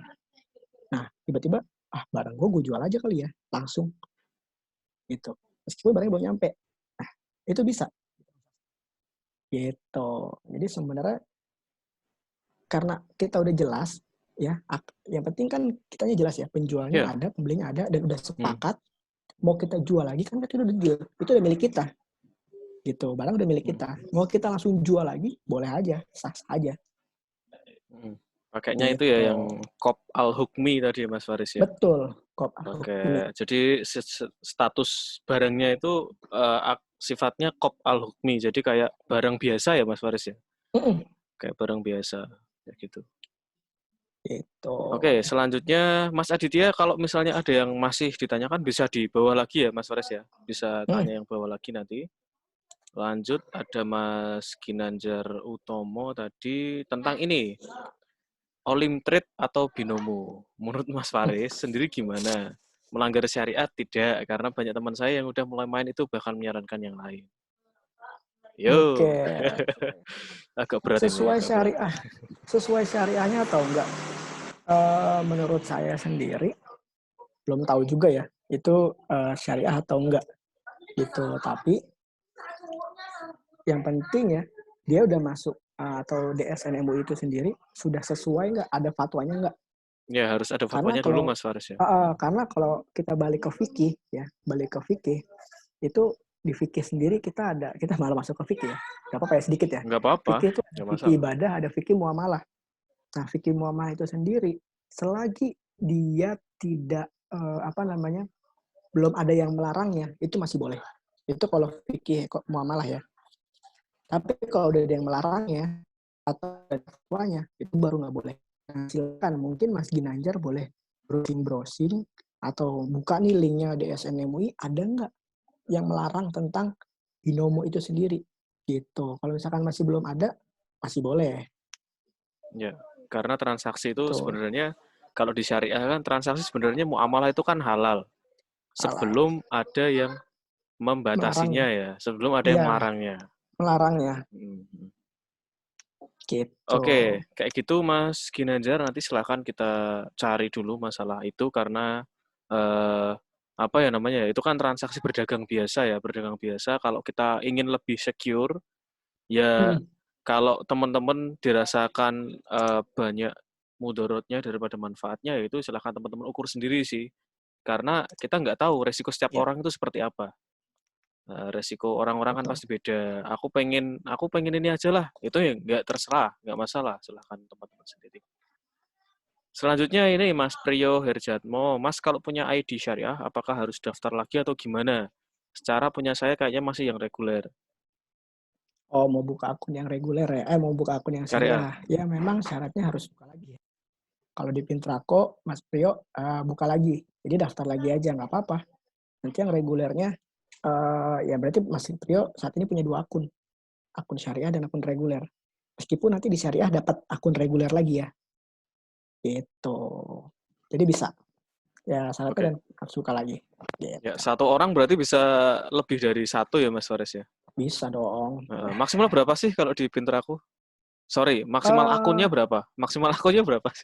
Nah, tiba-tiba, barang gue jual aja kali ya, langsung. Gitu. Meskipun barangnya belum nyampe. Nah, itu bisa. Gitu. Jadi sebenarnya karena kita udah jelas, ya, yang penting kan kitanya jelas ya, penjualnya ada, pembelinya ada, dan udah sepakat, mau kita jual lagi kan itu udah deal, itu udah milik kita. Gitu, barang udah milik kita. Mau kita langsung jual lagi, boleh aja, sah-sah aja. Pakainya gitu. Itu ya yang Qop al-Hukmi tadi Mas Faris ya? Betul, Qop al-Hukmi. Oke, jadi status barangnya itu sifatnya Qop al-Hukmi, jadi kayak barang biasa ya Mas Faris ya? Kayak barang biasa, kayak gitu. Itu. Oke, selanjutnya Mas Aditya, kalau misalnya ada yang masih ditanyakan bisa di bawah lagi ya Mas Faris ya. Bisa Hmm, tanya yang bawah lagi nanti. Lanjut, ada Mas Ginanjar Utomo tadi tentang ini, Olim Trade atau binomo. Menurut Mas Faris sendiri gimana? Melanggar syariat tidak, karena banyak teman saya yang udah mulai main itu bahkan menyarankan yang lain. Oke. Yo, agak berat ini, Sesuai agak berat. syariah. Sesuai syariahnya atau enggak? Menurut saya sendiri belum tahu juga ya itu syariah atau enggak gitu. Tapi yang penting ya dia udah masuk atau DSN MUI itu sendiri sudah sesuai nggak, ada fatwanya nggak? Ya, harus ada Karena fatwanya dulu kalau Mas Faris ya. kita balik ke fikih ya, balik ke fikih itu di fikih sendiri kita malah masuk ke fikih ya. Gak apa-apa ya sedikit ya. Nggak apa-apa, Fikih itu ada nggak fikih masalah. ibadah, ada fikih muamalah. Nah, fikih muamalah itu sendiri selagi dia tidak belum ada yang melarangnya, itu masih boleh. Itu kalau fikih muamalah ya. Tapi kalau udah ada yang melarangnya atau ada fatwanya, itu baru nggak boleh. Nah, silakan mungkin Mas Ginanjar boleh browsing atau buka nih linknya DSN MUI, ada nggak yang melarang tentang binomo itu sendiri gitu. Kalau misalkan masih belum ada, masih boleh. Ya, karena transaksi itu Itu sebenarnya kalau di syariah kan transaksi sebenarnya muamalah itu kan halal. halal. Sebelum ada yang membatasinya Melarangnya. ya, sebelum ada yang Iya, melarangnya. melarangnya Mhm. gitu. Oke, kayak gitu Mas Ginanjar, nanti silakan kita cari dulu masalah itu karena eh, apa ya namanya ya, itu kan transaksi berdagang biasa ya, berdagang biasa. Kalau kita ingin lebih secure, ya Hmm, kalau teman-teman dirasakan banyak mudorotnya daripada manfaatnya, ya itu silakan teman-teman ukur sendiri sih. Karena kita nggak tahu resiko setiap ya, orang itu seperti apa. Resiko orang-orang kan betul. pasti beda. Aku pengen ini aja lah. Itu ya nggak terserah, nggak masalah. Silahkan teman-teman sendiri. Selanjutnya ini Mas Priyo Herjatmo. Mas kalau punya ID syariah, apakah harus daftar lagi atau gimana? Secara punya saya kayaknya masih yang reguler. Oh, mau buka akun yang reguler ya? Mau buka akun yang Syariah. syariah. Ya, memang syaratnya harus buka lagi ya. Kalau di Pintrako, Mas Priyo buka lagi. Jadi daftar lagi aja, nggak apa-apa. Nanti yang regulernya, ya berarti Mas Priyo saat ini punya dua akun. Akun syariah dan akun reguler. Meskipun nanti di syariah dapat akun reguler lagi ya. Gitu. Jadi bisa. Ya, syaratnya Oke. dan harus buka lagi. Ya, Gitu. satu orang berarti bisa lebih dari satu ya Mas Faris ya. Bisa dong. Maksimal berapa sih kalau di Pinter aku? Sorry, maksimal akunnya Eh berapa? Maksimal akunnya berapa sih?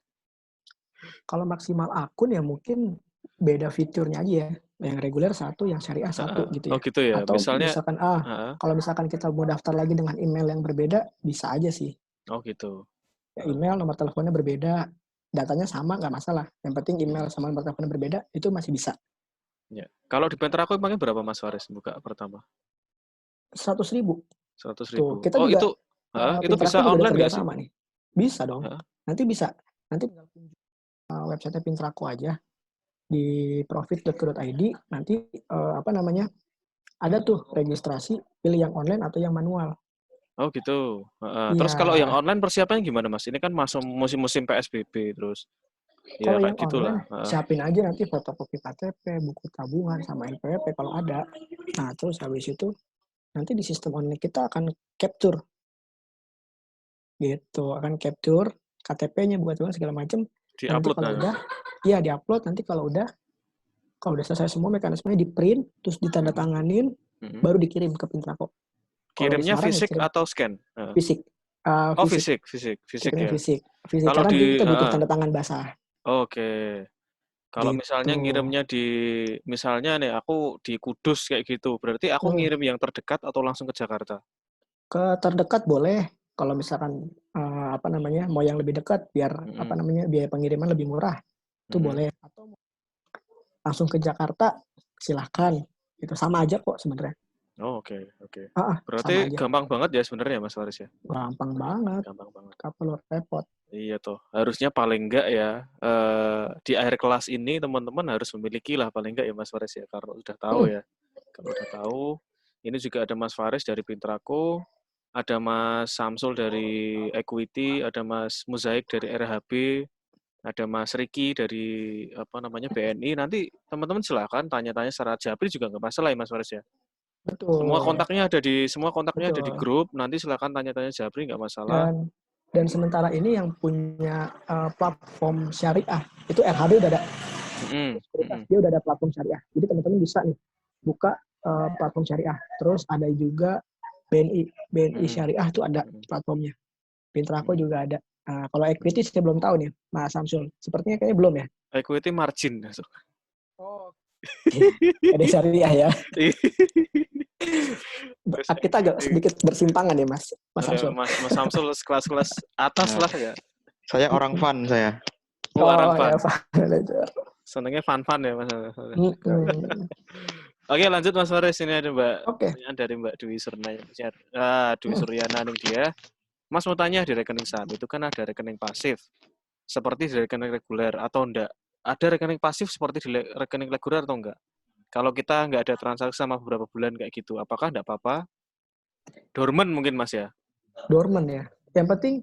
Kalau maksimal akun ya mungkin beda fiturnya aja ya. Yang reguler satu, yang syariah satu gitu Oh ya. gitu ya. Atau Misalnya, misalkan heeh. kalau misalkan kita mau daftar lagi dengan email yang berbeda, bisa aja sih. Oh gitu. Ya, Heeh. email, nomor teleponnya berbeda, datanya sama nggak masalah. Yang penting email Mm. sama nomor teleponnya berbeda, itu masih bisa. Ya. Kalau di Pinter aku emangnya berapa Mas Faris buka pertama? 100.000. 100.000. Tuh, kita Oh juga itu, itu Pintraku bisa juga udah online nggak sih? kerjasama nih. Bisa dong. Heeh. Nanti bisa. Nanti tinggal kunjungi website Pintraku aja di profit.co.id. Nanti ada tuh registrasi, pilih yang online atau yang manual. Oh gitu. Heeh. Iya, Terus kalau yang online persiapannya gimana Mas? Ini kan masuk musim-musim PSBB terus. Ya kalau kayak yang gitulah. online Heeh. siapin aja nanti fotokopi KTP, buku tabungan, sama NPWP kalau ada. Nah, terus habis itu nanti di sistem online kita akan capture gitu, akan capture KTP-nya, buku tabungan segala macam. Nanti Di-upload kalau nah. udah, iya diupload. Nanti kalau udah selesai semua mekanismenya di print, terus Mm-mm. ditandatanganin, Mm-mm. baru dikirim ke Pintrako. Kalau di Kirimnya Semarang ya fisik kirim atau scan? Heeh. fisik, Oh fisik, fisik, fisik, fisik kirimnya ya. fisik, fisik. Kalau Karena di, kita butuh heeh. tanda tangan basah. Oke. Kalau Gitu. misalnya ngirimnya misalnya nih aku di Kudus kayak gitu, berarti aku Hmm. ngirim yang terdekat atau langsung ke Jakarta? Ke terdekat boleh. Kalau misalkan mau yang lebih dekat biar Mm-mm. biaya pengiriman lebih murah, itu Mm-mm. boleh. Atau langsung ke Jakarta, silahkan. Itu sama aja kok sebenarnya. Oh, oke, oke. Sama Berarti aja. gampang banget ya sebenarnya Mas Faris ya? Gampang banget. Gampang banget. Gak perlu repot. Iya toh, harusnya paling enggak ya, di akhir kelas ini teman-teman harus memiliki lah paling enggak ya Mas Faris ya, kalau udah tahu Hmm. ya. Kalau udah tahu, ini juga ada Mas Faris dari Pintraku, ada Mas Samsul dari Equity, ada Mas Muzaik dari RHB, ada Mas Riki dari BNI. Nanti teman-teman silakan tanya-tanya secara japri juga nggak masalah ya Mas Faris ya. Semua Betul, kontaknya ada di betul. grup. Nanti silakan tanya-tanya japri nggak masalah. Dan sementara ini yang punya platform syariah itu RHB udah ada. Dia udah ada platform syariah. Jadi teman-teman bisa nih buka platform syariah. Terus ada juga BNI syariah itu ada platformnya. Pintrako juga ada. Kalau equity saya belum tahu nih, Mas Samsul. Sepertinya kayaknya belum ya. Equity margin. Oh, ada syariah ya. Kita agak sedikit bersimpangan ya Mas Samsul. Mas Samsul kelas-kelas atas lah ya. Saya orang fun saya. Orang fun. Ya, Senengnya fun-fun ya Mas. Oke, lanjut Mas Faris. Ini ada dari Mbak Dwi Suryana nih dia. Mas mau tanya di rekening saham itu kan ada rekening pasif seperti di rekening reguler atau enggak? Ada rekening pasif seperti di rekening reguler atau enggak? Kalau kita nggak ada transaksi sama beberapa bulan kayak gitu, apakah enggak apa-apa? Dormant mungkin Mas ya? Dormant ya. Yang penting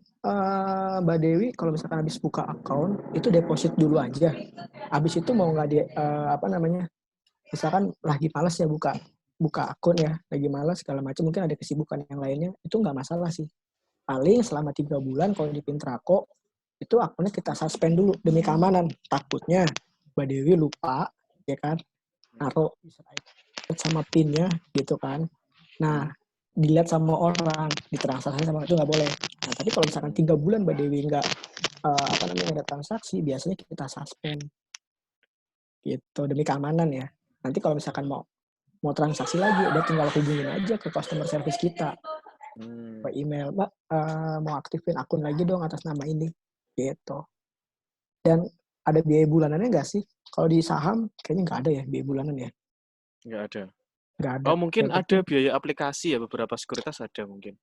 Mbak Dewi kalau misalkan habis buka account itu deposit dulu aja. Habis itu mau nggak misalkan lagi malas ya buka akun ya, lagi malas segala macam, mungkin ada kesibukan yang lainnya, itu nggak masalah sih. Paling selama 3 bulan kalau di Pintrako itu akunnya kita suspend dulu demi keamanan. Takutnya Mbak Dewi lupa ya kan, naruh sama pinnya gitu kan. Nah, dilihat sama orang, ditransaksi sama itu nggak boleh. Nah, tapi kalau misalkan 3 bulan Mbak Dewi nggak ada transaksi, biasanya kita suspend gitu demi keamanan ya. Nanti kalau misalkan mau transaksi lagi, udah tinggal hubungin aja ke customer service kita. By email, Mbak, mau aktifin akun lagi dong atas nama ini. Gitu. Dan ada biaya bulanannya nggak sih? Kalau di saham, kayaknya nggak ada ya biaya bulanan ya? Nggak ada. Nggak ada. Oh, mungkin ada biaya aplikasi ya, beberapa sekuritas ada mungkin.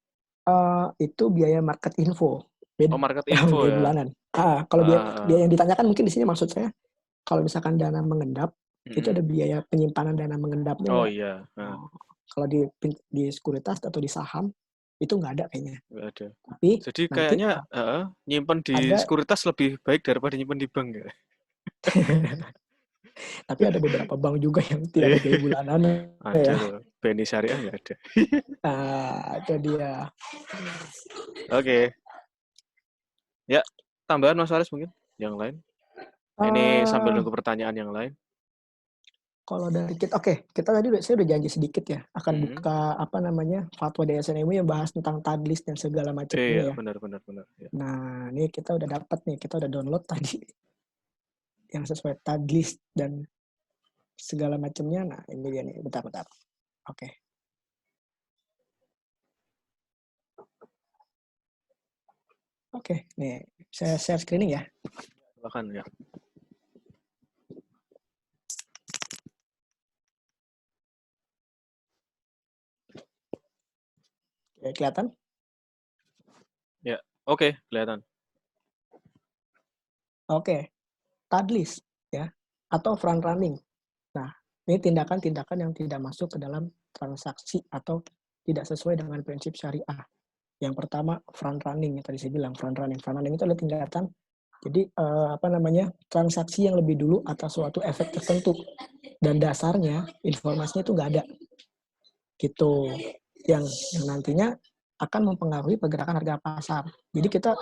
Itu biaya market info. Market info biaya ya. bulanan. Kalau biaya yang ditanyakan mungkin di sini maksud saya, kalau misalkan dana mengendap, itu ada biaya penyimpanan dana mengendapnya. Oh iya. Kalau di sekuritas atau di saham, itu nggak ada kayaknya. Nggak ada. Tapi jadi kayaknya nyimpen di sekuritas lebih baik daripada nyimpen di bank ya. Tapi ada beberapa bank juga yang tidak ada biaya bulanan. Ada loh. BNI Syariah nggak ada. Itu dia. Oke. Ya, tambahan Mas Faris mungkin yang lain. Ini sambil nunggu pertanyaan yang lain. Kalau dari kita, kita tadi saya udah janji sedikit ya akan buka fatwa DSN MUI yang bahas tentang tadlis dan segala macamnya ya. Benar. Ya. Nah, ini kita udah dapat nih, kita udah download tadi yang sesuai tadlis dan segala macamnya. Nah, ini dia nih, bentar. Oke, nih saya share screening ya. Silakan ya. Kelihatan? Ya, oke, kelihatan. Oke, tadlis ya atau front running. Nah, ini tindakan-tindakan yang tidak masuk ke dalam transaksi atau tidak sesuai dengan prinsip syariah. Yang pertama front running, yang tadi saya bilang front running itu adalah tingkatan. Jadi transaksi yang lebih dulu atas suatu efek tertentu dan dasarnya informasinya itu nggak ada. Gitu. Yang nantinya akan mempengaruhi pergerakan harga pasar. Jadi kita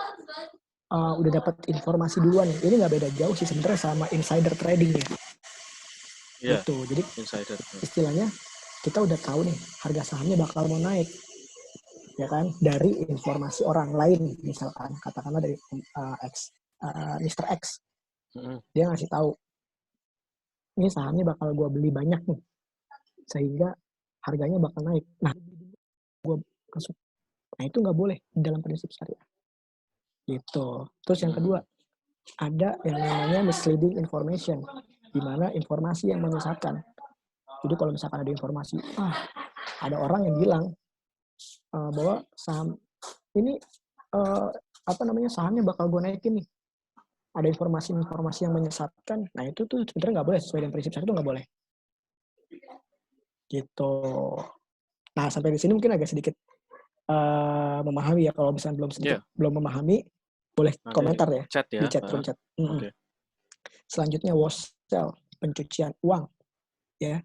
udah dapat informasi duluan. Ini nggak beda jauh sih sebenarnya sama insider trading ya. Yeah, gitu. Jadi insider. Istilahnya kita udah tahu nih harga sahamnya bakal mau naik. Ya kan? Dari informasi orang lain misalkan katakanlah dari Mr. X. Dia ngasih tahu ini sahamnya bakal gue beli banyak nih. Sehingga harganya bakal naik. Nah, gue masuk. Nah, itu nggak boleh di dalam prinsip syariah. Gitu. Terus yang kedua, ada yang namanya misleading information, di mana informasi yang menyesatkan. Jadi kalau misalkan ada informasi, ada orang yang bilang bahwa saham ini sahamnya bakal gue naikin nih. Ada informasi yang menyesatkan. Nah, itu tuh sebenarnya nggak boleh, sesuai dengan prinsip syariah itu nggak boleh. Gitu. Nah, sampai di sini mungkin agak sedikit memahami ya. Kalau misalnya belum memahami, boleh Nanti komentar ya chat di ya. chat room chat. Oke. Selanjutnya wash sale, pencucian uang ya,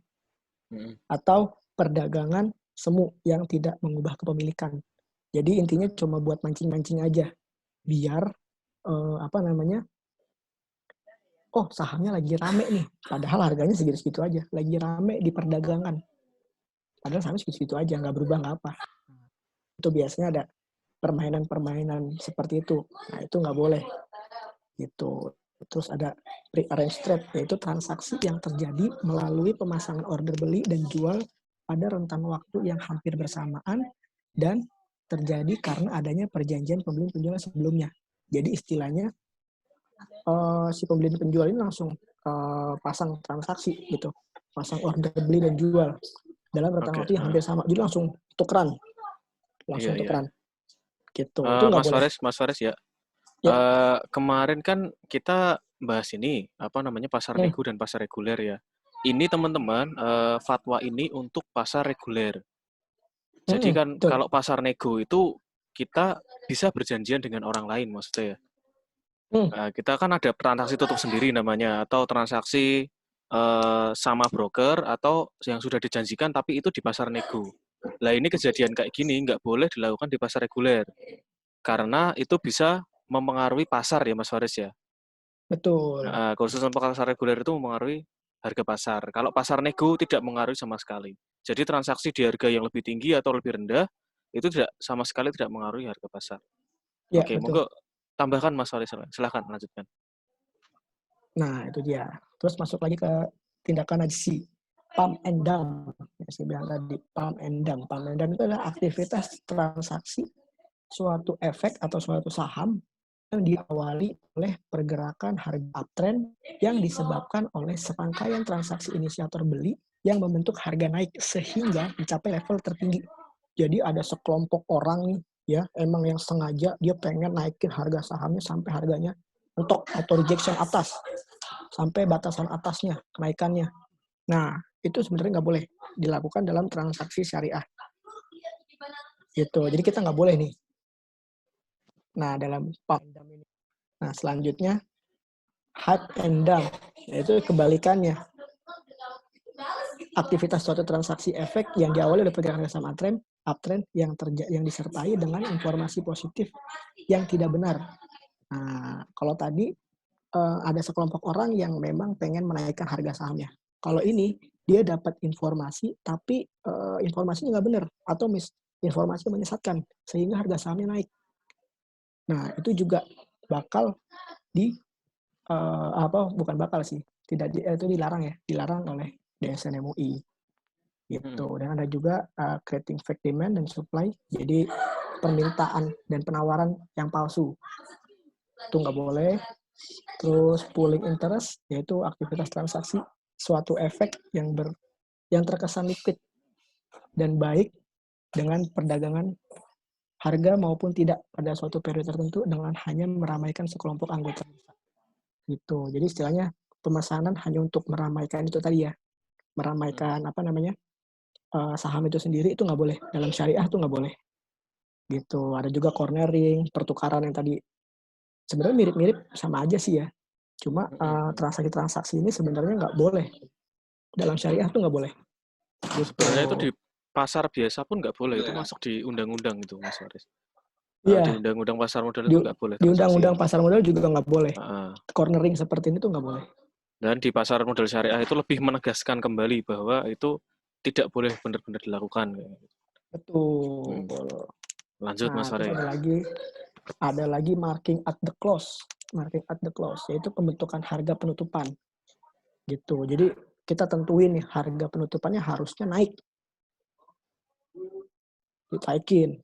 Mm. atau perdagangan semu yang tidak mengubah kepemilikan. Jadi intinya cuma buat mancing-mancing aja biar apa namanya, oh sahamnya lagi rame nih, padahal harganya segitu-segitu aja, lagi rame di perdagangan, padahal sahamnya segitu-segitu aja, nggak berubah nggak apa. Itu biasanya ada permainan-permainan seperti itu. Nah itu nggak boleh gitu. Terus ada pre-arranged trade, yaitu transaksi yang terjadi melalui pemasangan order beli dan jual pada rentan waktu yang hampir bersamaan dan terjadi karena adanya perjanjian pembeli penjual sebelumnya. Jadi istilahnya si pembeli dan penjual ini langsung pasang transaksi gitu, pasang order beli dan jual dalam rentan waktu yang hampir sama. Jadi langsung tukeran, Iya. gitu. Itu nggak boleh. Mas Faris ya. Ya. Kemarin kan kita bahas ini pasar nego dan pasar reguler ya. Ini teman-teman fatwa ini untuk pasar reguler. Jadi kan kalau pasar nego itu kita bisa berjanjian dengan orang lain maksudnya ya. Kita kan ada transaksi tutup sendiri namanya, atau transaksi sama broker, atau yang sudah dijanjikan tapi itu di pasar nego. Lah ini kejadian kayak gini nggak boleh dilakukan di pasar reguler. Karena itu bisa mempengaruhi pasar ya Mas Faris ya. Betul. Khusus untuk pasar reguler itu mempengaruhi harga pasar. Kalau pasar nego tidak mengaruhi sama sekali. Jadi transaksi di harga yang lebih tinggi atau lebih rendah itu sama sekali tidak mengaruhi harga pasar. Ya, Oke, betul. monggo tambahkan Mas Faris, silahkan lanjutkan. Nah itu dia. Terus masuk lagi ke tindakan najisi, pump and dump. Ya, saya bilang tadi pump and dump. Pump and dump itu adalah aktivitas transaksi suatu efek atau suatu saham yang diawali oleh pergerakan harga uptrend yang disebabkan oleh serangkaian transaksi inisiator beli yang membentuk harga naik sehingga mencapai level tertinggi. Jadi ada sekelompok orang nih ya, emang yang sengaja dia pengen naikin harga sahamnya sampai harganya mentok atau rejection atas, sampai batasan atasnya kenaikannya. Nah itu sebenarnya nggak boleh dilakukan dalam transaksi syariah. Gitu. Jadi kita nggak boleh nih. Nah, dalam pump and dump ini. Nah, selanjutnya hype and dump, yaitu kebalikannya. Aktivitas suatu transaksi efek yang diawali oleh pergerakan saham uptrend yang disertai dengan informasi positif yang tidak benar. Nah, kalau tadi ada sekelompok orang yang memang pengen menaikkan harga sahamnya. Kalau ini dia dapat informasi tapi informasinya nggak benar atau informasi menyesatkan sehingga harga sahamnya naik. Nah, itu juga bakal bukan bakal sih, itu dilarang oleh DSN MUI gitu. Dan ada juga creating fake demand dan supply, jadi permintaan dan penawaran yang palsu itu nggak boleh. Terus pooling interest, yaitu aktivitas transaksi suatu efek yang terkesan liquid dan baik dengan perdagangan harga maupun tidak pada suatu periode tertentu dengan hanya meramaikan sekelompok anggota. Gitu. Jadi istilahnya pemesanan hanya untuk meramaikan itu tadi ya. Meramaikan saham itu sendiri itu nggak boleh. Dalam syariah itu nggak boleh. Gitu. Ada juga cornering, pertukaran yang tadi sebenarnya mirip-mirip sama aja sih ya. Cuma transaksi-transaksi ini sebenarnya nggak boleh. Dalam syariah itu nggak boleh. Gitu. Sebenarnya itu di pasar biasa pun nggak boleh, itu masuk di undang-undang itu Mas Faris. Iya. Di undang-undang pasar modal itu nggak boleh. Di undang-undang pasar modal juga nggak boleh. Cornering seperti ini tuh nggak boleh. Dan di pasar modal syariah itu lebih menegaskan kembali bahwa itu tidak boleh benar-benar dilakukan. Betul. Lanjut Mas Faris. Ada lagi marking at the close. Marking at the close, yaitu pembentukan harga penutupan. Gitu. Jadi kita tentuin nih harga penutupannya harusnya naik. Ditaikin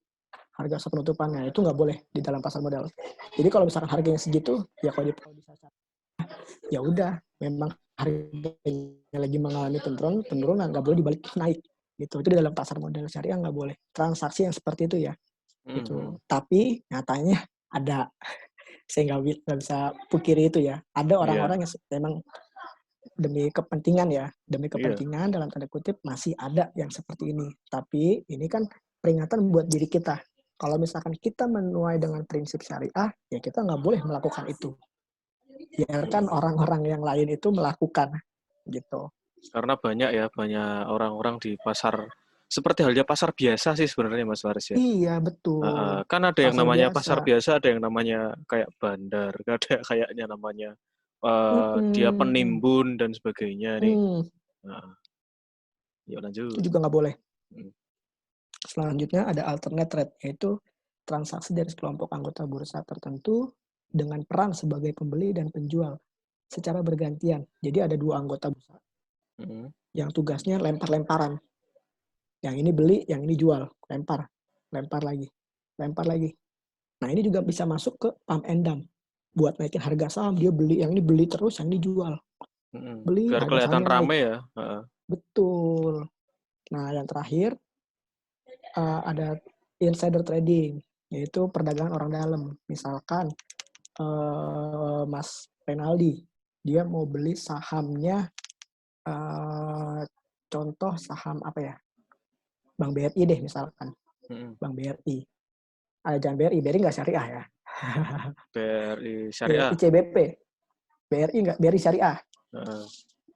harga penutupannya, itu nggak boleh di dalam pasar modal. Jadi kalau misalkan harganya segitu, ya kalau bisa ya udah, memang harganya lagi mengalami penurunan, nggak boleh dibalik naik. Gitu. Itu di dalam pasar modal syariah nggak boleh. Transaksi yang seperti itu ya. Gitu. Tapi nyatanya ada, saya nggak bisa pukiri itu ya. Ada orang-orang yang memang demi kepentingan dalam tanda kutip masih ada yang seperti ini. Tapi ini kan peringatan buat diri kita. Kalau misalkan kita menuai dengan prinsip syariah, ya kita nggak boleh melakukan itu. Biarkan orang-orang yang lain itu melakukan, gitu. Karena banyak orang-orang di pasar, seperti halnya pasar biasa sih sebenarnya Mas Faris ya. Iya, betul. Kan ada yang Pasar namanya pasar biasa. biasa, ada yang namanya kayak bandar, ada kayaknya namanya dia Mm-mm. penimbun dan sebagainya nih. Hmm, Nah, yuk itu lanjut. juga nggak boleh. Hmm. Selanjutnya ada alternate trade, yaitu transaksi dari sekelompok anggota bursa tertentu dengan peran sebagai pembeli dan penjual secara bergantian. Jadi ada 2 anggota bursa Hmm. yang tugasnya lempar-lemparan. Yang ini beli, yang ini jual. Lempar, lempar lagi, lempar lagi. Nah ini juga bisa masuk ke pump and dump. Buat naikin harga saham, dia beli, yang ini beli terus, yang ini jual. Beli, Biar harga kelihatan sahamnya naik. rame ya. Betul. Nah yang terakhir, ada insider trading, yaitu perdagangan orang dalam. Misalkan Mas Renaldi, dia mau beli sahamnya, contoh saham apa ya, Bank BRI deh misalkan, Bank BRI. Jangan BRI, BRI nggak syariah ya. BRI Syariah. ICBP, BRI nggak, BRI syariah. Heeh.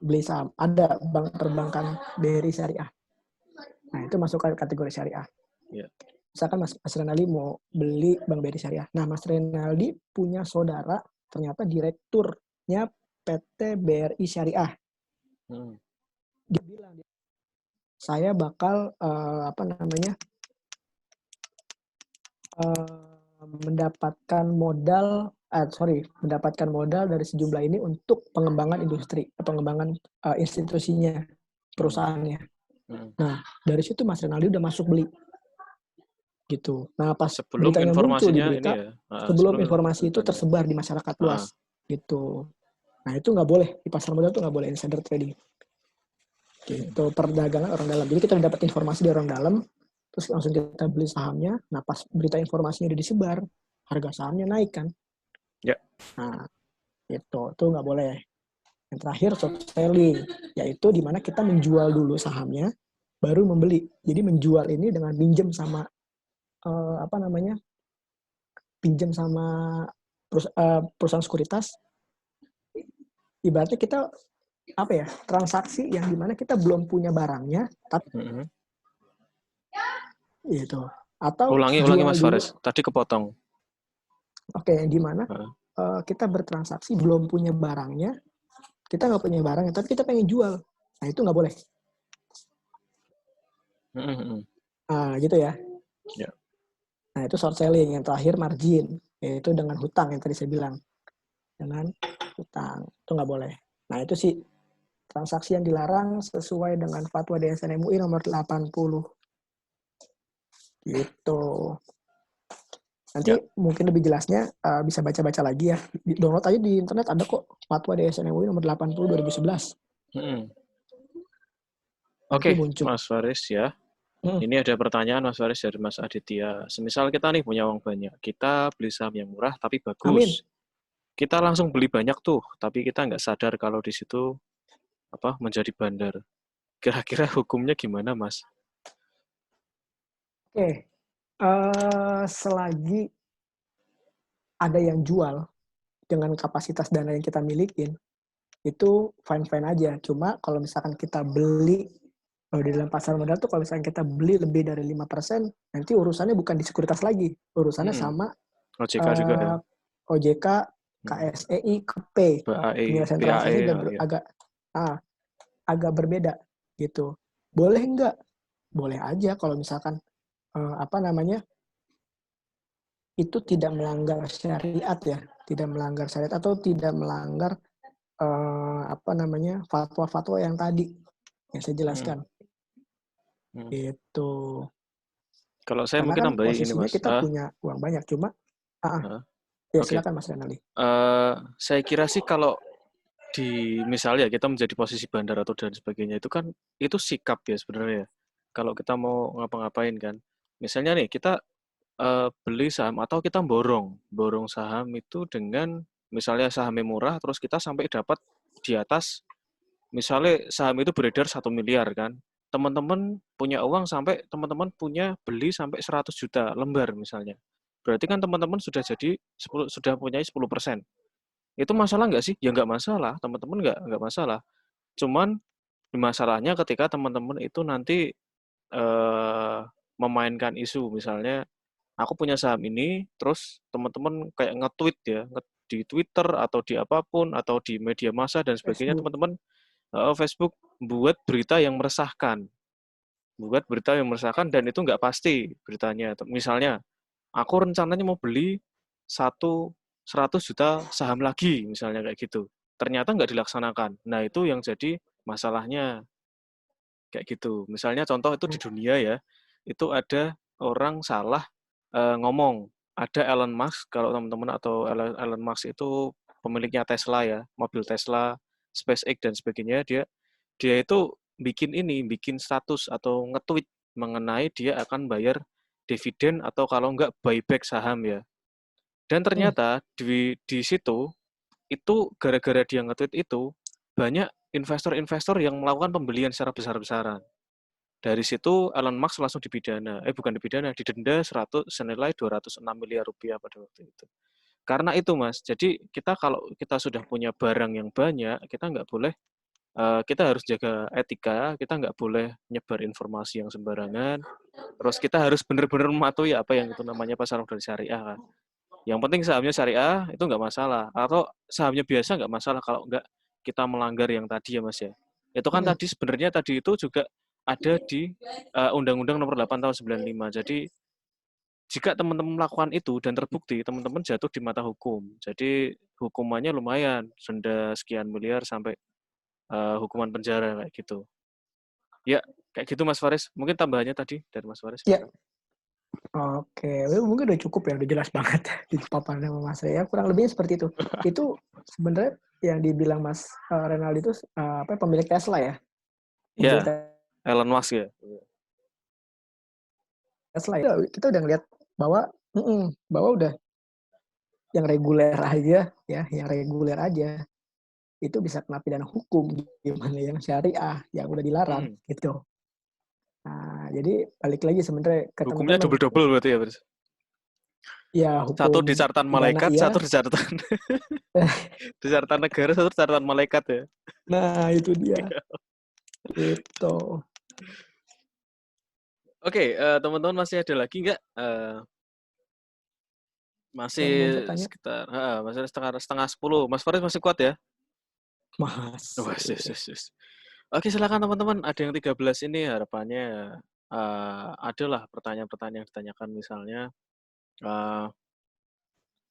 Beli saham, ada bank perbankan BRI syariah. Nah itu masuk kategori syariah. Iya. Misalkan Mas Renaldi mau beli Bank BRI syariah. Nah Mas Renaldi punya saudara ternyata direkturnya PT BRI syariah. Dia bilang, saya bakal mendapatkan modal dari sejumlah ini untuk pengembangan industri, pengembangan institusinya, perusahaannya. Nah, dari situ Mas Renaldi udah masuk beli. Gitu. Nah, pas Sebelum beritanya muncul di informasinya ini berita, ya. sebelum informasi itu beritanya. tersebar di masyarakat luas. Gitu. Nah, itu nggak boleh. Di pasar modal itu nggak boleh insider trading. Gitu, perdagangan orang dalam. Jadi kita dapat informasi dari orang dalam, terus langsung kita beli sahamnya. Nah, pas berita informasinya udah disebar, harga sahamnya naik kan. Ya. Nah, itu nggak boleh. Yang terakhir short selling, yaitu di mana kita menjual dulu sahamnya, baru membeli. Jadi menjual ini dengan pinjam sama pinjam sama perusahaan sekuritas. Ibaratnya kita transaksi yang dimana kita belum punya barangnya, tapi itu. Atau Ulangi jual Mas dulu. Faris. Tadi kepotong. Oke, yang dimana kita bertransaksi belum punya barangnya, kita nggak punya barangnya, tapi kita pengen jual. Nah itu nggak boleh. Gitu ya. Ya. Nah itu short selling. Yang terakhir margin, yaitu dengan hutang yang tadi saya bilang. Dengan hutang itu nggak boleh. Nah itu sih transaksi yang dilarang sesuai dengan fatwa DSN MUI nomor 80. Gitu. Nanti mungkin lebih jelasnya bisa baca-baca lagi ya. Download aja di internet, ada kok fatwa DSN MUI nomor 80 2011. Oke, Mas Faris ya. Ini ada pertanyaan Mas Faris dari Mas Aditya. Semisal kita nih punya uang banyak, kita beli saham yang murah tapi bagus. Amin. Kita langsung beli banyak tuh, tapi kita nggak sadar kalau di situ menjadi bandar. Kira-kira hukumnya gimana, Mas? Oke. Selagi ada yang jual dengan kapasitas dana yang kita milikin, itu fine-fine aja. Cuma kalau misalkan kita beli di dalam pasar modal tuh, kalau misalkan kita beli lebih dari 5%, nanti urusannya bukan di sekuritas lagi. Urusannya sama OJK juga ya. OJK, KSEI, KP. Penyelesaian transaksi agak berbeda gitu. Boleh nggak? Boleh aja kalau misalkan itu tidak melanggar syariat ya, tidak melanggar syariat atau tidak melanggar fatwa-fatwa yang tadi yang saya jelaskan. Itu. Kalau saya karena mungkin kan nambahin ini, posisinya Mas. kita punya uang banyak, cuma silakan Mas Renaldi. Saya kira sih kalau misalnya kita menjadi posisi bandar atau dan sebagainya, itu kan itu sikap ya sebenarnya. Kalau kita mau ngapa-ngapain kan, misalnya nih kita beli saham atau kita borong saham itu dengan misalnya sahamnya murah, terus kita sampai dapat di atas, misalnya saham itu beredar 1 miliar kan, teman-teman punya uang sampai teman-teman punya beli sampai 100 juta lembar misalnya. Berarti kan teman-teman sudah jadi 10, sudah punya 10%. Itu masalah nggak sih? Ya nggak masalah, teman-teman nggak masalah. Cuman masalahnya ketika teman-teman itu nanti memainkan isu, misalnya aku punya saham ini, terus teman-teman kayak nge-tweet ya, di Twitter atau di apapun atau di media massa dan sebagainya, Facebook. teman-teman Facebook buat berita yang meresahkan, dan itu nggak pasti beritanya. Misalnya, aku rencananya mau beli 100 juta saham lagi, misalnya kayak gitu. Ternyata nggak dilaksanakan. Nah, itu yang jadi masalahnya. Kayak gitu. Misalnya contoh itu di dunia ya, itu ada orang salah ngomong. Ada Elon Musk, kalau teman-teman atau Elon Musk itu pemiliknya Tesla ya, mobil Tesla, SpaceX dan sebagainya, dia itu bikin status atau nge-tweet mengenai dia akan bayar dividen atau kalau enggak buyback saham ya. Dan ternyata di situ itu gara-gara dia nge-tweet itu banyak investor-investor yang melakukan pembelian secara besar-besaran. Dari situ Elon Musk langsung dipidana. Bukan dipidana, didenda senilai 206 miliar rupiah pada waktu itu. Karena itu, Mas. Jadi kalau kita sudah punya barang yang banyak, kita nggak boleh kita harus jaga etika, kita nggak boleh nyebar informasi yang sembarangan. Terus kita harus benar-benar mematuhi apa yang itu namanya pasar modal syariah kan. Yang penting sahamnya syariah itu nggak masalah. Atau sahamnya biasa nggak masalah kalau nggak kita melanggar yang tadi ya Mas ya. Itu kan tadi sebenarnya tadi itu juga ada di Undang-Undang Nomor 8 Tahun 95. Jadi jika teman-teman melakukan itu dan terbukti, teman-teman jatuh di mata hukum. Jadi hukumannya lumayan, denda sekian miliar sampai hukuman penjara kayak gitu. Ya, kayak gitu Mas Faris. Mungkin tambahannya tadi dari Mas Faris. Ya. Oke, mungkin udah cukup ya, udah jelas banget di paparan sama Mas Rea. Kurang lebihnya seperti itu. Itu sebenarnya yang dibilang Mas Renaldi itu pemilik Tesla ya? Iya, Elon Musk ya. Tesla ya. Kita udah ngeliat bahwa udah yang reguler aja ya, itu bisa kena pidana hukum, gimana yang syariah yang udah dilarang gitu. Nah, jadi balik lagi sebenarnya ke hukumnya teman-teman. Double berarti ya, Bers? Ya, hukum satu di catatan malaikat, iya. satu di catatan di catatan negara, satu di catatan malaikat ya. Nah, itu dia. Itu. Oke, teman-teman masih ada lagi nggak? Masih sekitar masih setengah 10. Mas Faris masih kuat ya? Mas. Oke, silakan teman-teman. Ada yang 13 ini harapannya adalah pertanyaan-pertanyaan yang ditanyakan misalnya.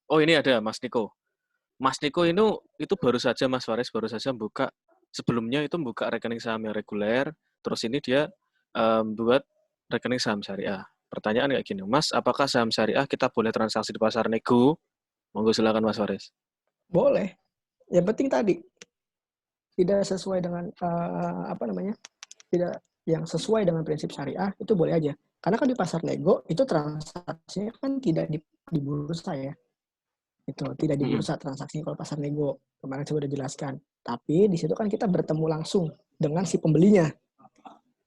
Oh, ini ada Mas Niko. Mas Niko itu baru saja Mas Faris sebelumnya itu buka rekening saham yang reguler, terus ini dia buat rekening saham syariah. Pertanyaan kayak gini, Mas, apakah saham syariah kita boleh transaksi di pasar nego? Monggo silakan Mas Faris. Boleh. Yang penting tadi tidak sesuai dengan tidak yang sesuai dengan prinsip syariah itu boleh aja. Karena kan di pasar nego itu transaksinya kan tidak di bursa ya. Itu tidak di bursa transaksinya kalau pasar nego. Kemarin saya sudah jelaskan. Tapi di situ kan kita bertemu langsung dengan si pembelinya.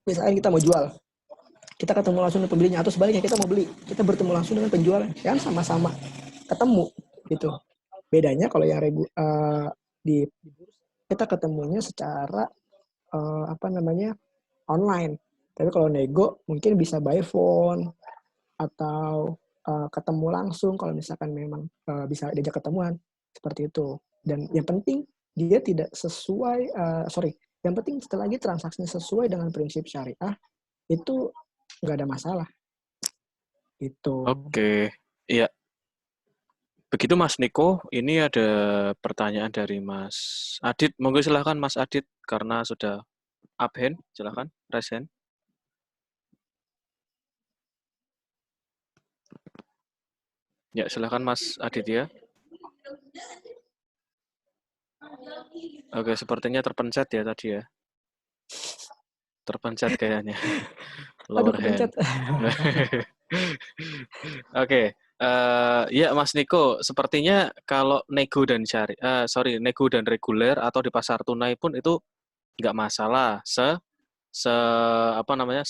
Misalnya kita mau jual, kita ketemu langsung dengan pembelinya, atau sebaliknya kita mau beli, kita bertemu langsung dengan penjualnya, kan sama-sama ketemu gitu. Bedanya kalau yang di kita ketemunya secara online. Tapi kalau nego mungkin bisa by phone atau ketemu langsung kalau misalkan memang bisa diajak ketemuan seperti itu. Dan yang penting dia tidak sesuai yang penting setelah lagi transaksinya sesuai dengan prinsip syariah itu nggak ada masalah. Itu. Oke, iya. Begitu Mas Niko, ini ada pertanyaan dari Mas Adit. Monggo silakan Mas Adit karena sudah up hand, silakan raise hand. Ya, silakan Mas Adit ya. Oke, sepertinya terpencet ya tadi ya. Terpencet kayaknya. Lower hand. Oke. Ya Mas Niko, sepertinya kalau nego dan reguler atau di pasar tunai pun itu nggak masalah apa namanya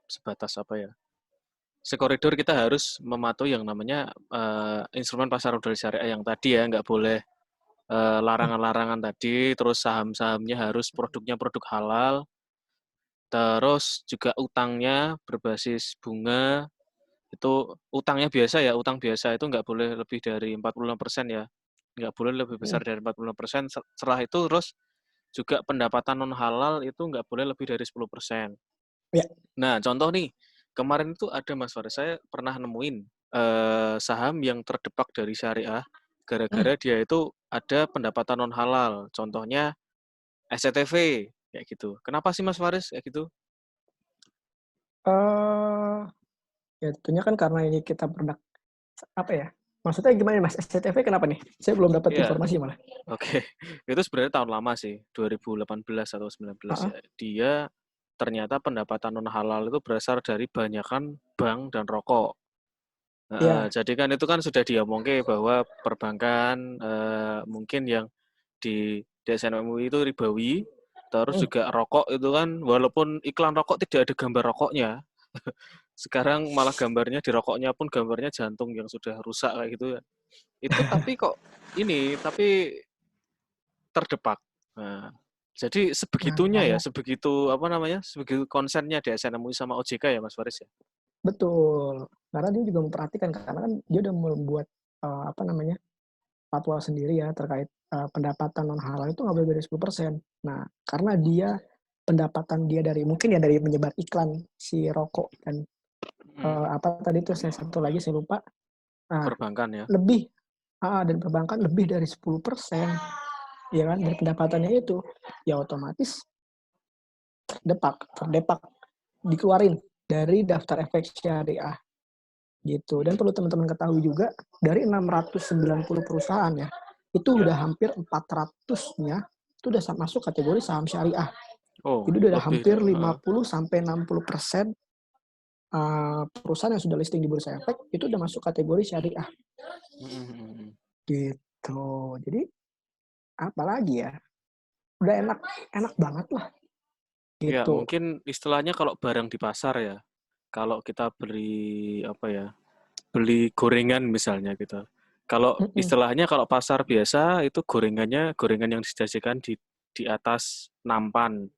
sebatas apa ya? Sekoridor kita harus mematuhi yang namanya instrumen pasar modal syariah yang tadi ya, nggak boleh larangan-larangan tadi, terus saham-sahamnya harus produknya produk halal, terus juga utangnya berbasis bunga, itu utangnya biasa ya, utang biasa itu nggak boleh lebih dari 45% ya, nggak boleh lebih besar dari 45%. Setelah itu terus juga pendapatan non halal itu nggak boleh lebih dari 10%. Ya. Nah, contoh nih, kemarin itu ada Mas Faris, saya pernah nemuin saham yang terdepak dari syariah gara-gara dia itu ada pendapatan non halal. Contohnya SCTV kayak gitu. Kenapa sih Mas Faris kayak gitu? Ya tentunya kan karena ini kita produk apa ya? Maksudnya gimana Mas? SCTV kenapa nih? Saya belum dapat Iya, informasi malah. oke. Itu sebenarnya tahun lama sih, 2018 atau 19 Heeh. ya. Dia ternyata pendapatan non halal itu berasal dari banyakan bank dan rokok. Iya. Jadi kan itu kan sudah diomongke bahwa perbankan mungkin yang di DSN MUI itu ribawi, terus juga rokok itu kan walaupun iklan rokok tidak ada gambar rokoknya, sekarang malah gambarnya di rokoknya pun gambarnya jantung yang sudah rusak kayak gitu ya. Itu tapi kok tapi terdepak. Nah, jadi Nah, sebegitunya ya, karena sebegitu apa namanya, sebegitu konsennya DSN MUI sama OJK ya Mas Faris ya. betul. Karena dia juga memperhatikan karena kan dia udah membuat apa namanya? Fatwa sendiri ya terkait pendapatan non halal itu nggak boleh dari 10%. Nah, karena dia pendapatan dia dari mungkin ya dari menyebar iklan si rokok dan apa tadi itu saya satu lagi saya lupa. Nah, Perbankan ya. lebih dan perbankan lebih dari 10%, ya kan dari pendapatannya itu, ya otomatis terdepak dikeluarin dari daftar efek syariah gitu. Dan perlu teman-teman ketahui juga dari 690 perusahaan ya, itu Ya. udah hampir 400-nya itu udah masuk kategori saham syariah. Oh, Jadi udah lebih hampir ya. 50-60% perusahaan yang sudah listing di Bursa Efek itu udah masuk kategori syariah gitu. Jadi apalagi ya, udah enak banget lah Ya, gitu. mungkin istilahnya kalau barang di pasar ya. Kalau kita beli apa ya? Beli gorengan misalnya gitu. Kalau istilahnya kalau pasar biasa itu gorengannya gorengan yang disajikan di atas nampan.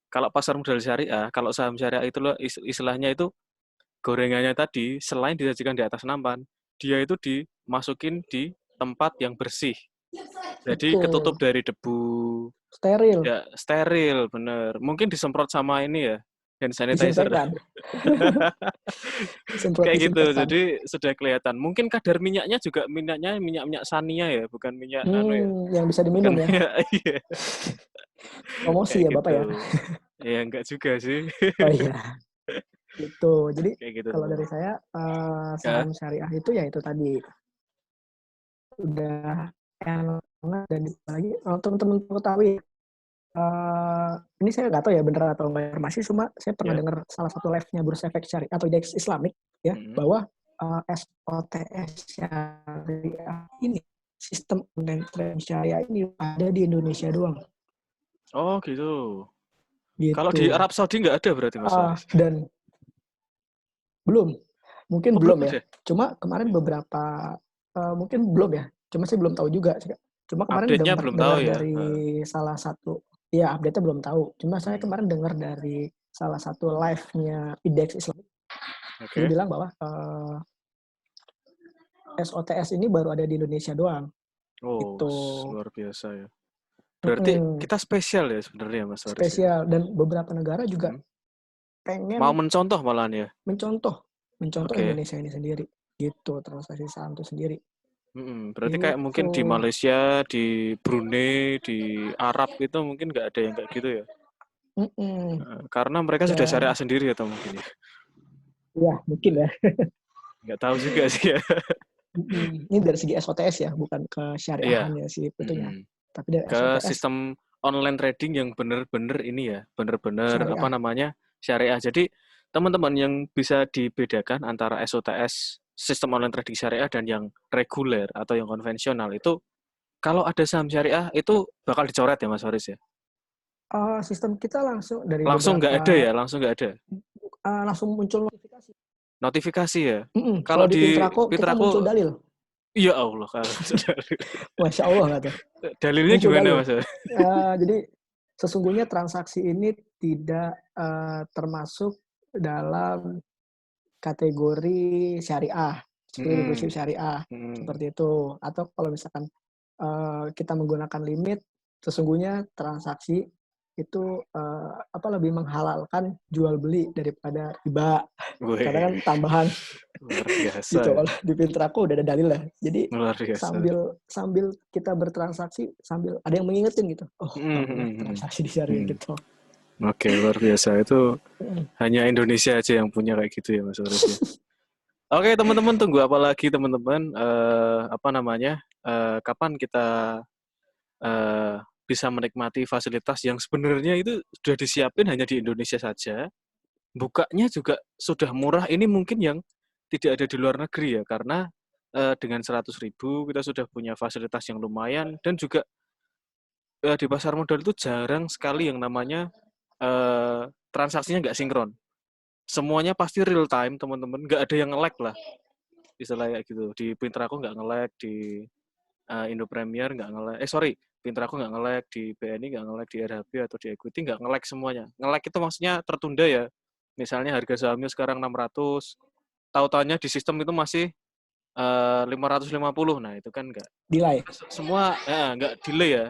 Kalau pasar modal syariah, kalau saham syariah itu loh istilahnya itu gorengannya tadi selain disajikan di atas nampan, dia itu dimasukin di tempat yang bersih. Jadi ketutup Betul, dari debu, steril, ya steril, bener. Mungkin disemprot sama ini ya, hand sanitizer. disinfektan, disemprot Kayak gitu, disinfektan. jadi sudah kelihatan. Mungkin kadar minyaknya juga minyak Sania ya, bukan minyak anu ya, Yang bisa bukan diminum ya. minyak iya. Promosi Kayak ya Bapak gitu. ya. Ya enggak juga sih. Oh iya, gitu. Jadi Kayak gitu kalau teman. dari saya Ya, saham syariah itu ya itu tadi udah enak banget dan lagi teman-teman ketahui ini saya nggak tahu ya bener atau enggak informasi, cuma saya pernah ya. dengar salah satu live-nya Bursa Efek Syariah atau Indeks Islamik ya Mm-mm. bahwa SOTS syariah ini sistem online trading syariah ini ada di Indonesia doang Oh gitu. Kalau di gitu. Arab Saudi nggak ada berarti Mas Faris? Dan belum, mungkin Oh belum belum ya. ada. Cuma kemarin beberapa mungkin belum ya. Cuma saya belum tahu juga. Cuma kemarin Update-nya belum tahu dengar ya. dari salah satu, ya update-nya belum tahu. Cuma saya Hmm. kemarin dengar dari salah satu live-nya Indeks Islam. Dia Oke. bilang bahwa SOTS ini baru ada di Indonesia doang. Oh, Itu luar biasa ya. Berarti kita spesial ya sebenarnya Mas Faris ya. spesial dan beberapa negara juga Hmm. Mau pengen mencontoh malahan ya. mencontoh Oke. Indonesia ini sendiri gitu transaksi saham itu sendiri Berarti kayak mungkin di gitu. Malaysia, di Brunei, di Arab itu mungkin nggak ada yang kayak gitu ya. Karena mereka sudah syariah Dan sendiri atau mungkin ya. ya mungkin ya. Nggak tahu juga sih ya. Ini dari segi SOTS ya, bukan ke Iya. syariahan ya si itunya. Mm-mm. Tapi dari Ke SOTS sistem online trading yang bener-bener ini ya, bener-bener apa syariah. namanya syariah. Jadi teman-teman yang bisa dibedakan antara SOTS sistem online trading syariah dan yang reguler atau yang konvensional itu kalau ada saham syariah itu bakal dicoret ya Mas Faris ya. Sistem kita langsung dari Langsung nggak ada beberapa ya? Langsung nggak ada? langsung muncul notifikasi. Notifikasi ya? Kalau Kalau di di Pintrako kita muncul Pintrako, dalil. ya Allah. Masya Allah nggak tuh? Dalilnya Muncul gimana dalil. Mas? Jadi sesungguhnya transaksi ini tidak termasuk dalam kategori syariah, prinsip syariah seperti itu. Atau kalau misalkan kita menggunakan limit, sesungguhnya transaksi itu lebih menghalalkan jual beli daripada riba. Karena kan Wih, tambahan luar biasa gitu. ya. Kalau di Pintrako udah ada dalil lah. Jadi Luar biasa. sambil kita bertransaksi, sambil ada yang mengingetin gitu. Oh, nggak boleh transaksi di syariah gitu. Oke, luar biasa. Itu hanya Indonesia aja yang punya kayak gitu ya Mas Faris ya. Oke, teman-teman, tunggu apa lagi teman-teman? Kapan kita bisa menikmati fasilitas yang sebenarnya itu sudah disiapin hanya di Indonesia saja. Bukanya juga sudah murah. Ini mungkin yang tidak ada di luar negeri ya, karena dengan 100.000 kita sudah punya fasilitas yang lumayan, dan juga di pasar modal itu jarang sekali yang namanya transaksinya nggak sinkron. Semuanya pasti real time, teman-teman. Nggak ada yang nge-lag lah, istilahnya kayak gitu. Di Pintrako nggak nge-lag, di Indo Premier nggak nge-lag. Pintrako nggak nge-lag, di BNI nggak nge-lag, di RHB atau di Equity nggak nge-lag semuanya. Nge-lag itu maksudnya tertunda ya. Misalnya harga sahamnya sekarang 600, tahu-tahunya di sistem itu masih 550. Nah, itu kan nggak. Delay. Semua nggak delay ya.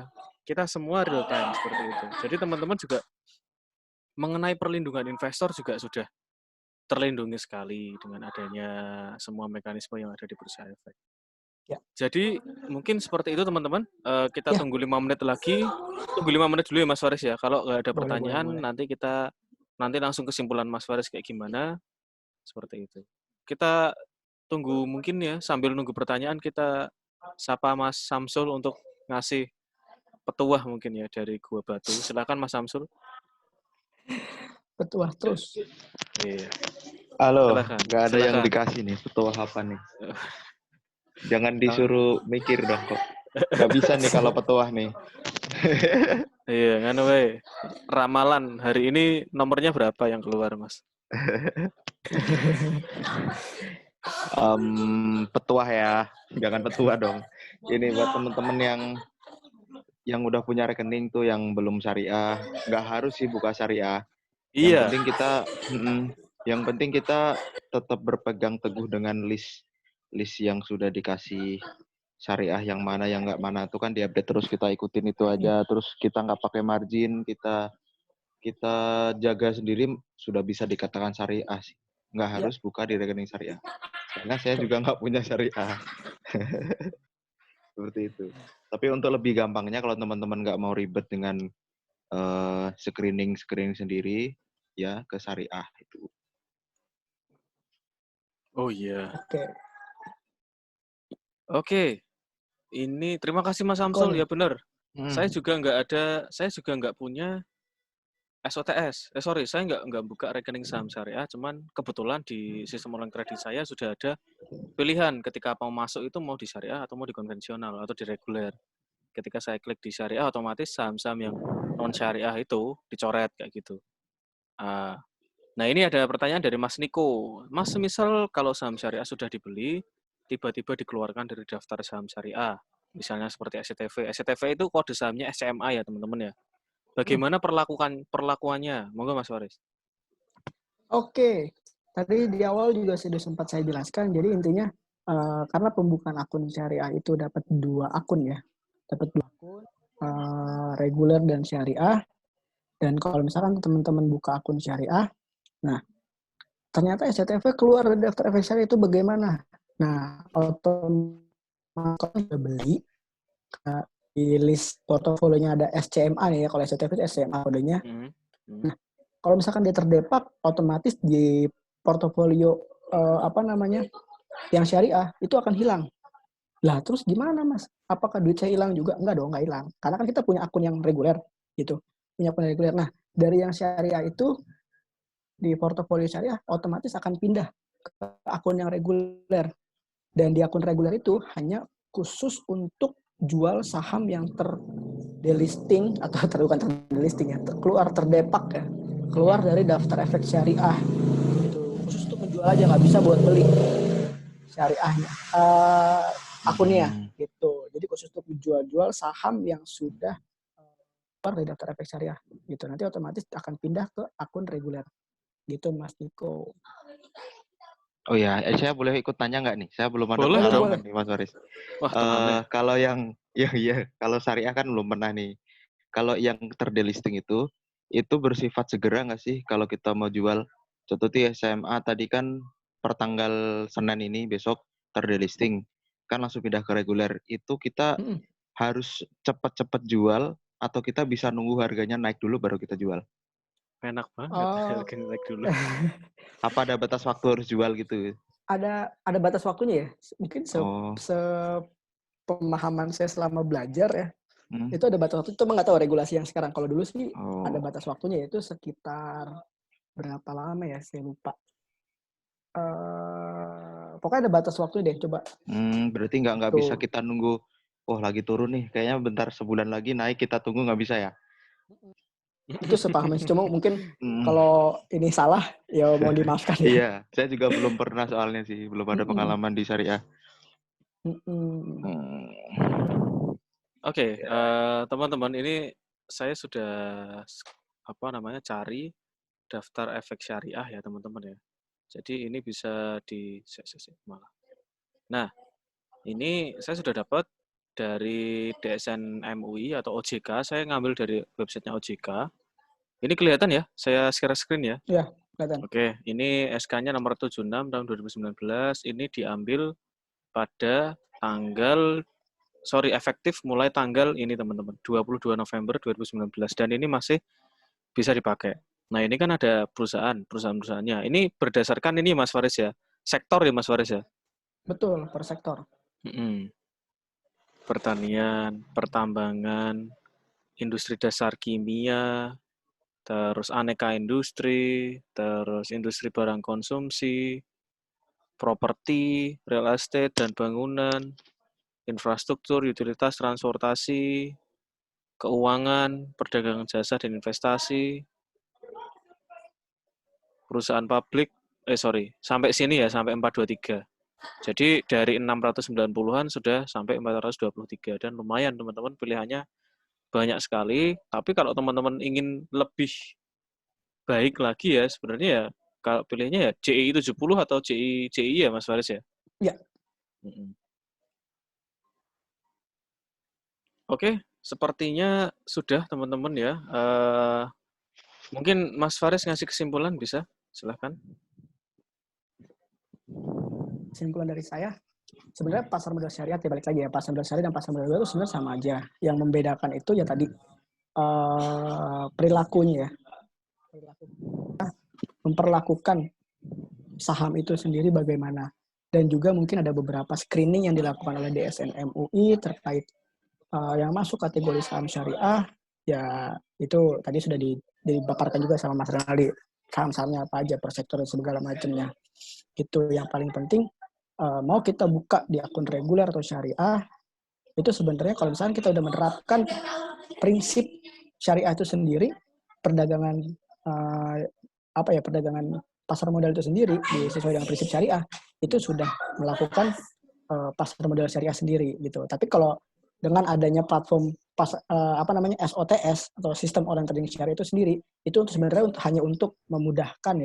Kita semua real time seperti itu. Jadi teman-teman juga mengenai perlindungan investor juga sudah terlindungi sekali dengan adanya semua mekanisme yang ada di Bursa Efek. Ya. Jadi mungkin seperti itu teman-teman. Kita Ya. tunggu 5 menit lagi. Tunggu 5 menit dulu ya Mas Faris ya. Kalau nggak ada pertanyaan, Boleh. nanti langsung kesimpulan Mas Faris kayak gimana. Seperti itu. Kita tunggu mungkin ya, sambil nunggu pertanyaan kita sapa Mas Samsul untuk ngasih petuah mungkin ya dari Gua Batu. Silakan Mas Samsul. Petuah terus. Iya. Halo, Silakan. nggak ada yang dikasih nih, petua apa nih? Jangan disuruh mikir dong kok. Nggak bisa nih kalau petuah nih. Iya, kan we. Ramalan hari ini nomornya berapa yang keluar, Mas? Petuah ya, jangan petua dong. Ini buat temen-temen yang udah punya rekening tuh yang belum syariah, nggak harus sih buka syariah. Iya. Yang penting kita tetap berpegang teguh dengan list yang sudah dikasih syariah, yang mana yang nggak mana tuh kan diupdate terus, kita ikutin itu aja. Terus kita nggak pakai margin, kita jaga sendiri, sudah bisa dikatakan syariah sih. Nggak harus buka di rekening syariah. Karena saya juga nggak punya syariah. Seperti itu. Tapi untuk lebih gampangnya, kalau teman-teman nggak mau ribet dengan screening sendiri, ya ke syariah itu. Oh iya. Oke. Oke. Ini terima kasih Mas Samsul, ya benar. Saya juga nggak punya SOTS. Saya nggak buka rekening saham syariah, cuman kebetulan di sistem online kredit saya sudah ada pilihan ketika mau masuk itu mau di syariah atau mau di konvensional atau di reguler. Ketika saya klik di syariah, otomatis saham-saham yang non syariah itu dicoret kayak gitu. Nah, ini ada pertanyaan dari Mas Niko. Mas, semisal kalau saham syariah sudah dibeli, tiba-tiba dikeluarkan dari daftar saham syariah, misalnya seperti SCTV. SCTV itu kode sahamnya SCMA ya, teman-teman ya. Bagaimana perlakuannya? Monggo Mas Faris. Oke. Tadi di awal juga sudah sempat saya jelaskan. Jadi intinya karena pembukaan akun syariah itu dapat 2 akun ya. Dapat 2 akun, reguler dan syariah. Dan kalau misalkan teman-teman buka akun syariah, nah ternyata SCTV keluar dari daftar efek syariah itu bagaimana? Nah, otomatis sudah beli, di list portofolionya ada SCMA nih ya, kalau SCTV itu SCMA kodenya. Nah, kalau misalkan dia terdepak, otomatis di portofolio yang syariah itu akan hilang. Lah, terus gimana Mas? Apakah duit saya hilang juga? Enggak dong, enggak hilang. Karena kan kita punya akun yang reguler gitu. Punya akun reguler. Nah, dari yang syariah itu di portofolio syariah otomatis akan pindah ke akun yang reguler. Dan di akun reguler itu hanya khusus untuk jual saham yang delisting atau bukan terdelisting ya, keluar terdepak ya, keluar dari daftar efek syariah gitu. Khusus untuk menjual aja, nggak bisa buat beli syariahnya, akunnya gitu. Jadi khusus untuk menjual saham yang sudah keluar dari daftar efek syariah gitu. Nanti otomatis akan pindah ke akun reguler gitu, Mas Niko. Oh ya, saya boleh ikut tanya nggak nih? Saya belum ada Boleh pengalaman dong. nih, Mas Faris. Wah, temannya. Kalau yang, ya, kalau syariah kan belum pernah nih. Kalau yang terdelisting itu bersifat segera nggak sih kalau kita mau jual? Contoh di SMA tadi kan pertanggal Senin ini besok terdelisting, kan langsung pindah ke reguler. Itu kita harus cepat-cepat jual atau kita bisa nunggu harganya naik dulu baru kita jual? Enak banget. Harganya naik dulu. Apa ada batas waktu harus jual gitu? Ada batas waktunya ya. Mungkin pemahaman saya selama belajar ya, itu ada batas waktu. Itu nggak tahu regulasi yang sekarang. Kalau dulu sih ada batas waktunya, yaitu sekitar berapa lama ya, saya lupa. Pokoknya ada batas waktunya deh, coba. Berarti nggak bisa kita nunggu, oh lagi turun nih, kayaknya bentar sebulan lagi naik, kita tunggu, nggak bisa ya? Itu sepahamnya. Cuma mungkin kalau ini salah, ya mau dimaafkan ya. Iya, saya juga belum pernah soalnya sih, belum ada pengalaman di syariah. Oke, teman-teman, ini saya sudah cari daftar efek syariah ya teman-teman ya. Jadi ini bisa malah. Nah, ini saya sudah dapat dari DSN MUI atau OJK. Saya ngambil dari websitenya OJK. Ini kelihatan ya, saya share screen ya. Iya, kelihatan. Oke, ini SK-nya nomor 76 tahun 2019. Ini diambil pada efektif mulai tanggal ini teman-teman, 22 November 2019. Dan ini masih bisa dipakai. Nah, ini kan ada perusahaan-perusahaannya. Ini berdasarkan ini Mas Faris ya, sektor ya Mas Faris ya? Betul, per sektor. Pertanian, pertambangan, industri dasar kimia, terus aneka industri, terus industri barang konsumsi, properti, real estate dan bangunan, infrastruktur, utilitas, transportasi, keuangan, perdagangan jasa dan investasi, perusahaan publik, sampai sini ya, sampai 423. Jadi dari 690-an sudah sampai 423, dan lumayan teman-teman, pilihannya banyak sekali. Tapi kalau teman-teman ingin lebih baik lagi ya, sebenarnya ya kalau pilihnya ya CI 70 atau CI ya Mas Faris ya? Iya. Oke, sepertinya sudah teman-teman ya. Mungkin Mas Faris ngasih kesimpulan, bisa? Silahkan. Kesimpulan dari saya, sebenarnya pasar modal syariah, ya balik lagi ya, pasar modal syariah dan pasar modal itu sebenarnya sama aja. Yang membedakan itu ya tadi perilakunya ya. Memperlakukan saham itu sendiri bagaimana. Dan juga mungkin ada beberapa screening yang dilakukan oleh DSN MUI terkait yang masuk kategori saham syariah. Ya itu tadi sudah dipaparkan juga sama Mas Renaldi. Saham-sahamnya apa aja, per sektor dan segala macamnya. Itu yang paling penting. Mau kita buka di akun reguler atau syariah, itu sebenarnya kalau misalnya kita udah menerapkan prinsip syariah itu sendiri, perdagangan perdagangan pasar modal itu sendiri sesuai dengan prinsip syariah, itu sudah melakukan pasar modal syariah sendiri gitu. Tapi kalau dengan adanya platform SOTS atau sistem online trading syariah itu sendiri, itu sebenarnya hanya untuk memudahkan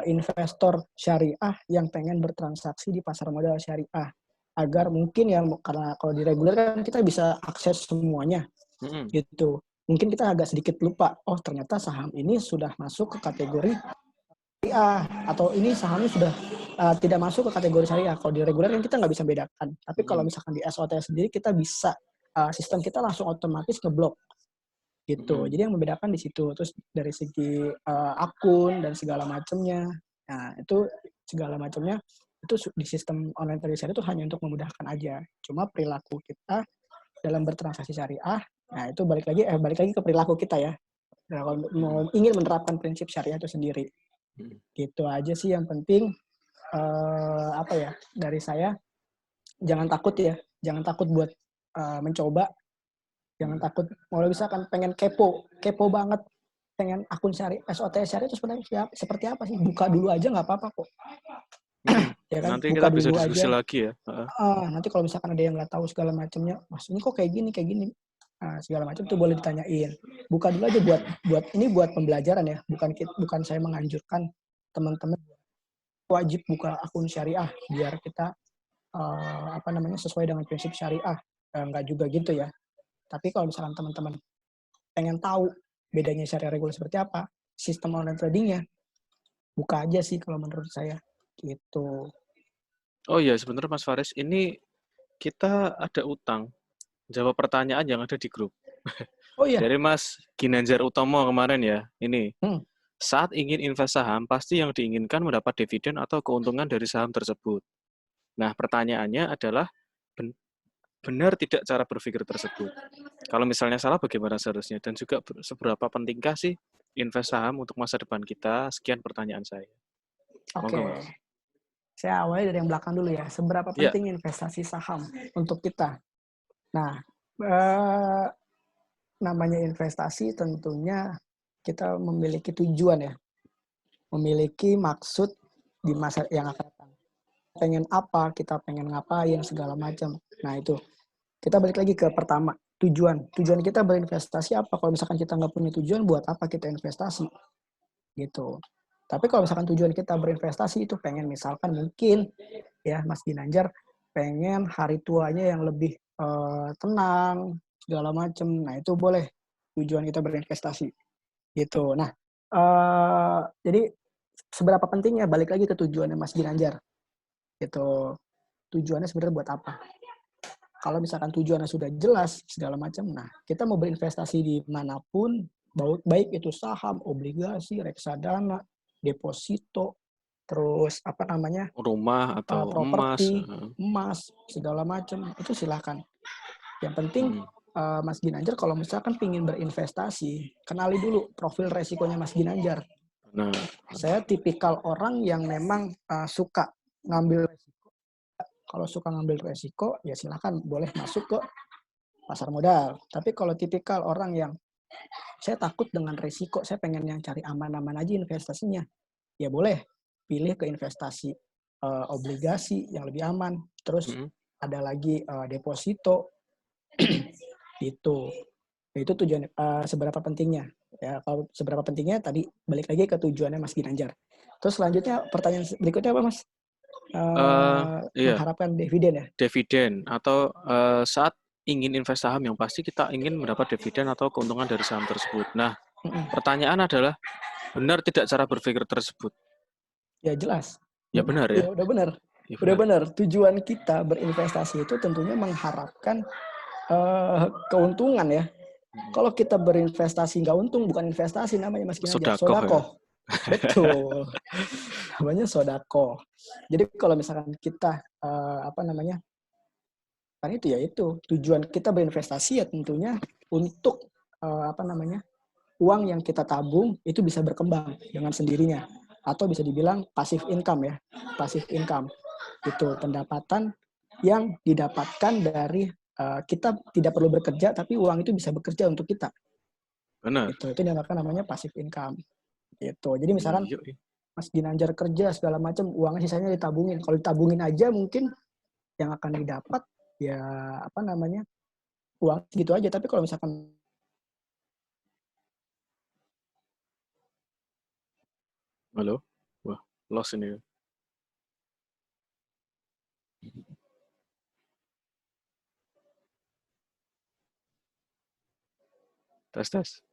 investor syariah yang pengen bertransaksi di pasar modal syariah, agar mungkin ya, karena kalau di reguler kan kita bisa akses semuanya gitu. Mungkin kita agak sedikit lupa, oh ternyata saham ini sudah masuk ke kategori syariah, atau ini sahamnya sudah tidak masuk ke kategori syariah. Kalau di reguler kan kita nggak bisa bedakan. Tapi kalau misalkan di SOTS sendiri kita bisa, sistem kita langsung otomatis ngeblok gitu. Jadi yang membedakan di situ. Terus dari segi akun dan segala macamnya, nah itu segala macamnya itu di sistem online trading syariah itu hanya untuk memudahkan aja. Cuma perilaku kita dalam bertransaksi syariah, nah itu balik lagi ke perilaku kita ya. Nah, kalau mau ingin menerapkan prinsip syariah itu sendiri, gitu aja sih yang penting. Dari saya, jangan takut buat mencoba. Jangan takut. Kalau misalkan pengen kepo banget, pengen akun SOTS syariah itu seperti apa sih? Buka dulu aja nggak apa-apa kok. Ya kan? Nanti Buka kita bisa dulu diskusi aja. lagi ya. Nanti kalau misalkan ada yang nggak tahu segala macamnya, mas ini kok kayak gini, segala macam tuh boleh ditanyain. Buka dulu aja buat pembelajaran ya, bukan saya menganjurkan teman-teman wajib buka akun syariah biar kita sesuai dengan prinsip syariah. Nggak juga gitu ya. Tapi kalau misalkan teman-teman pengen tahu bedanya syariah reguler seperti apa, sistem online tradingnya, buka aja sih kalau menurut saya gitu. Oh iya, sebenarnya Mas Faris, ini kita ada utang. Jawab pertanyaan yang ada di grup. Oh iya. Dari Mas Ginanjar Utomo kemarin ya, ini. Saat ingin invest saham, pasti yang diinginkan mendapat dividen atau keuntungan dari saham tersebut. Nah, pertanyaannya adalah, benar tidak cara berpikir tersebut? Kalau misalnya salah, bagaimana seharusnya? Dan juga seberapa pentingkah sih invest saham untuk masa depan kita? Sekian pertanyaan saya. Oke. Saya awalnya dari yang belakang dulu ya. Seberapa penting investasi saham untuk kita? Nah, namanya investasi tentunya kita memiliki tujuan ya. Memiliki maksud di masa yang akan datang. Pengen apa, kita pengen ngapain, segala macam. Nah itu, kita balik lagi ke pertama, tujuan. Tujuan kita berinvestasi apa? Kalau misalkan kita nggak punya tujuan, buat apa kita investasi? Gitu. Tapi kalau misalkan tujuan kita berinvestasi itu pengen misalkan mungkin ya Mas Ginanjar pengen hari tuanya yang lebih tenang segala macam. Nah itu boleh tujuan kita berinvestasi gitu. Nah jadi seberapa pentingnya balik lagi ke tujuannya Mas Ginanjar gitu. Tujuannya sebenarnya buat apa? Kalau misalkan tujuannya sudah jelas segala macam, nah kita mau berinvestasi di manapun, baik itu saham, obligasi, reksadana, deposito, terus rumah atau properti, emas, segala macam, itu silakan. Yang penting Mas Ginanjar kalau misalkan ingin berinvestasi, kenali dulu profil resikonya Mas Ginanjar. Nah, saya tipikal orang yang memang suka ngambil resiko. Kalau suka ngambil resiko, ya silakan boleh masuk ke pasar modal. Tapi kalau tipikal orang yang saya takut dengan resiko, saya pengen yang cari aman-aman aja investasinya, ya boleh pilih ke investasi obligasi yang lebih aman. Terus ada lagi deposito. Itu tujuan seberapa pentingnya. Ya, kalau seberapa pentingnya tadi balik lagi ke tujuannya Mas Ginanjar. Terus selanjutnya pertanyaan berikutnya apa Mas? Mengharapkan dividen ya? Dividen atau saat ingin invest saham yang pasti kita ingin mendapat dividen atau keuntungan dari saham tersebut. Nah, pertanyaan adalah benar tidak cara berpikir tersebut? Ya jelas. Ya benar ya. Udah benar. Ya, udah benar. Tujuan kita berinvestasi itu tentunya mengharapkan keuntungan ya. Kalau kita berinvestasi nggak untung, bukan investasi namanya Mas Ginanjar. Sodako. Ya? Betul. Namanya sodako. Jadi kalau misalkan kita kan itu tujuan kita berinvestasi ya tentunya untuk uang yang kita tabung itu bisa berkembang dengan sendirinya atau bisa dibilang passive income ya. Passive income itu pendapatan yang didapatkan dari kita tidak perlu bekerja tapi uang itu bisa bekerja untuk kita. Benar. Itu dinamakan namanya passive income. Gitu. Jadi misalkan Mas Ginanjar kerja segala macam, uangnya sisanya ditabungin. Kalau ditabungin aja mungkin yang akan didapat ya uang gitu aja. Tapi kalau misalkan halo, wah lost ini. Tes.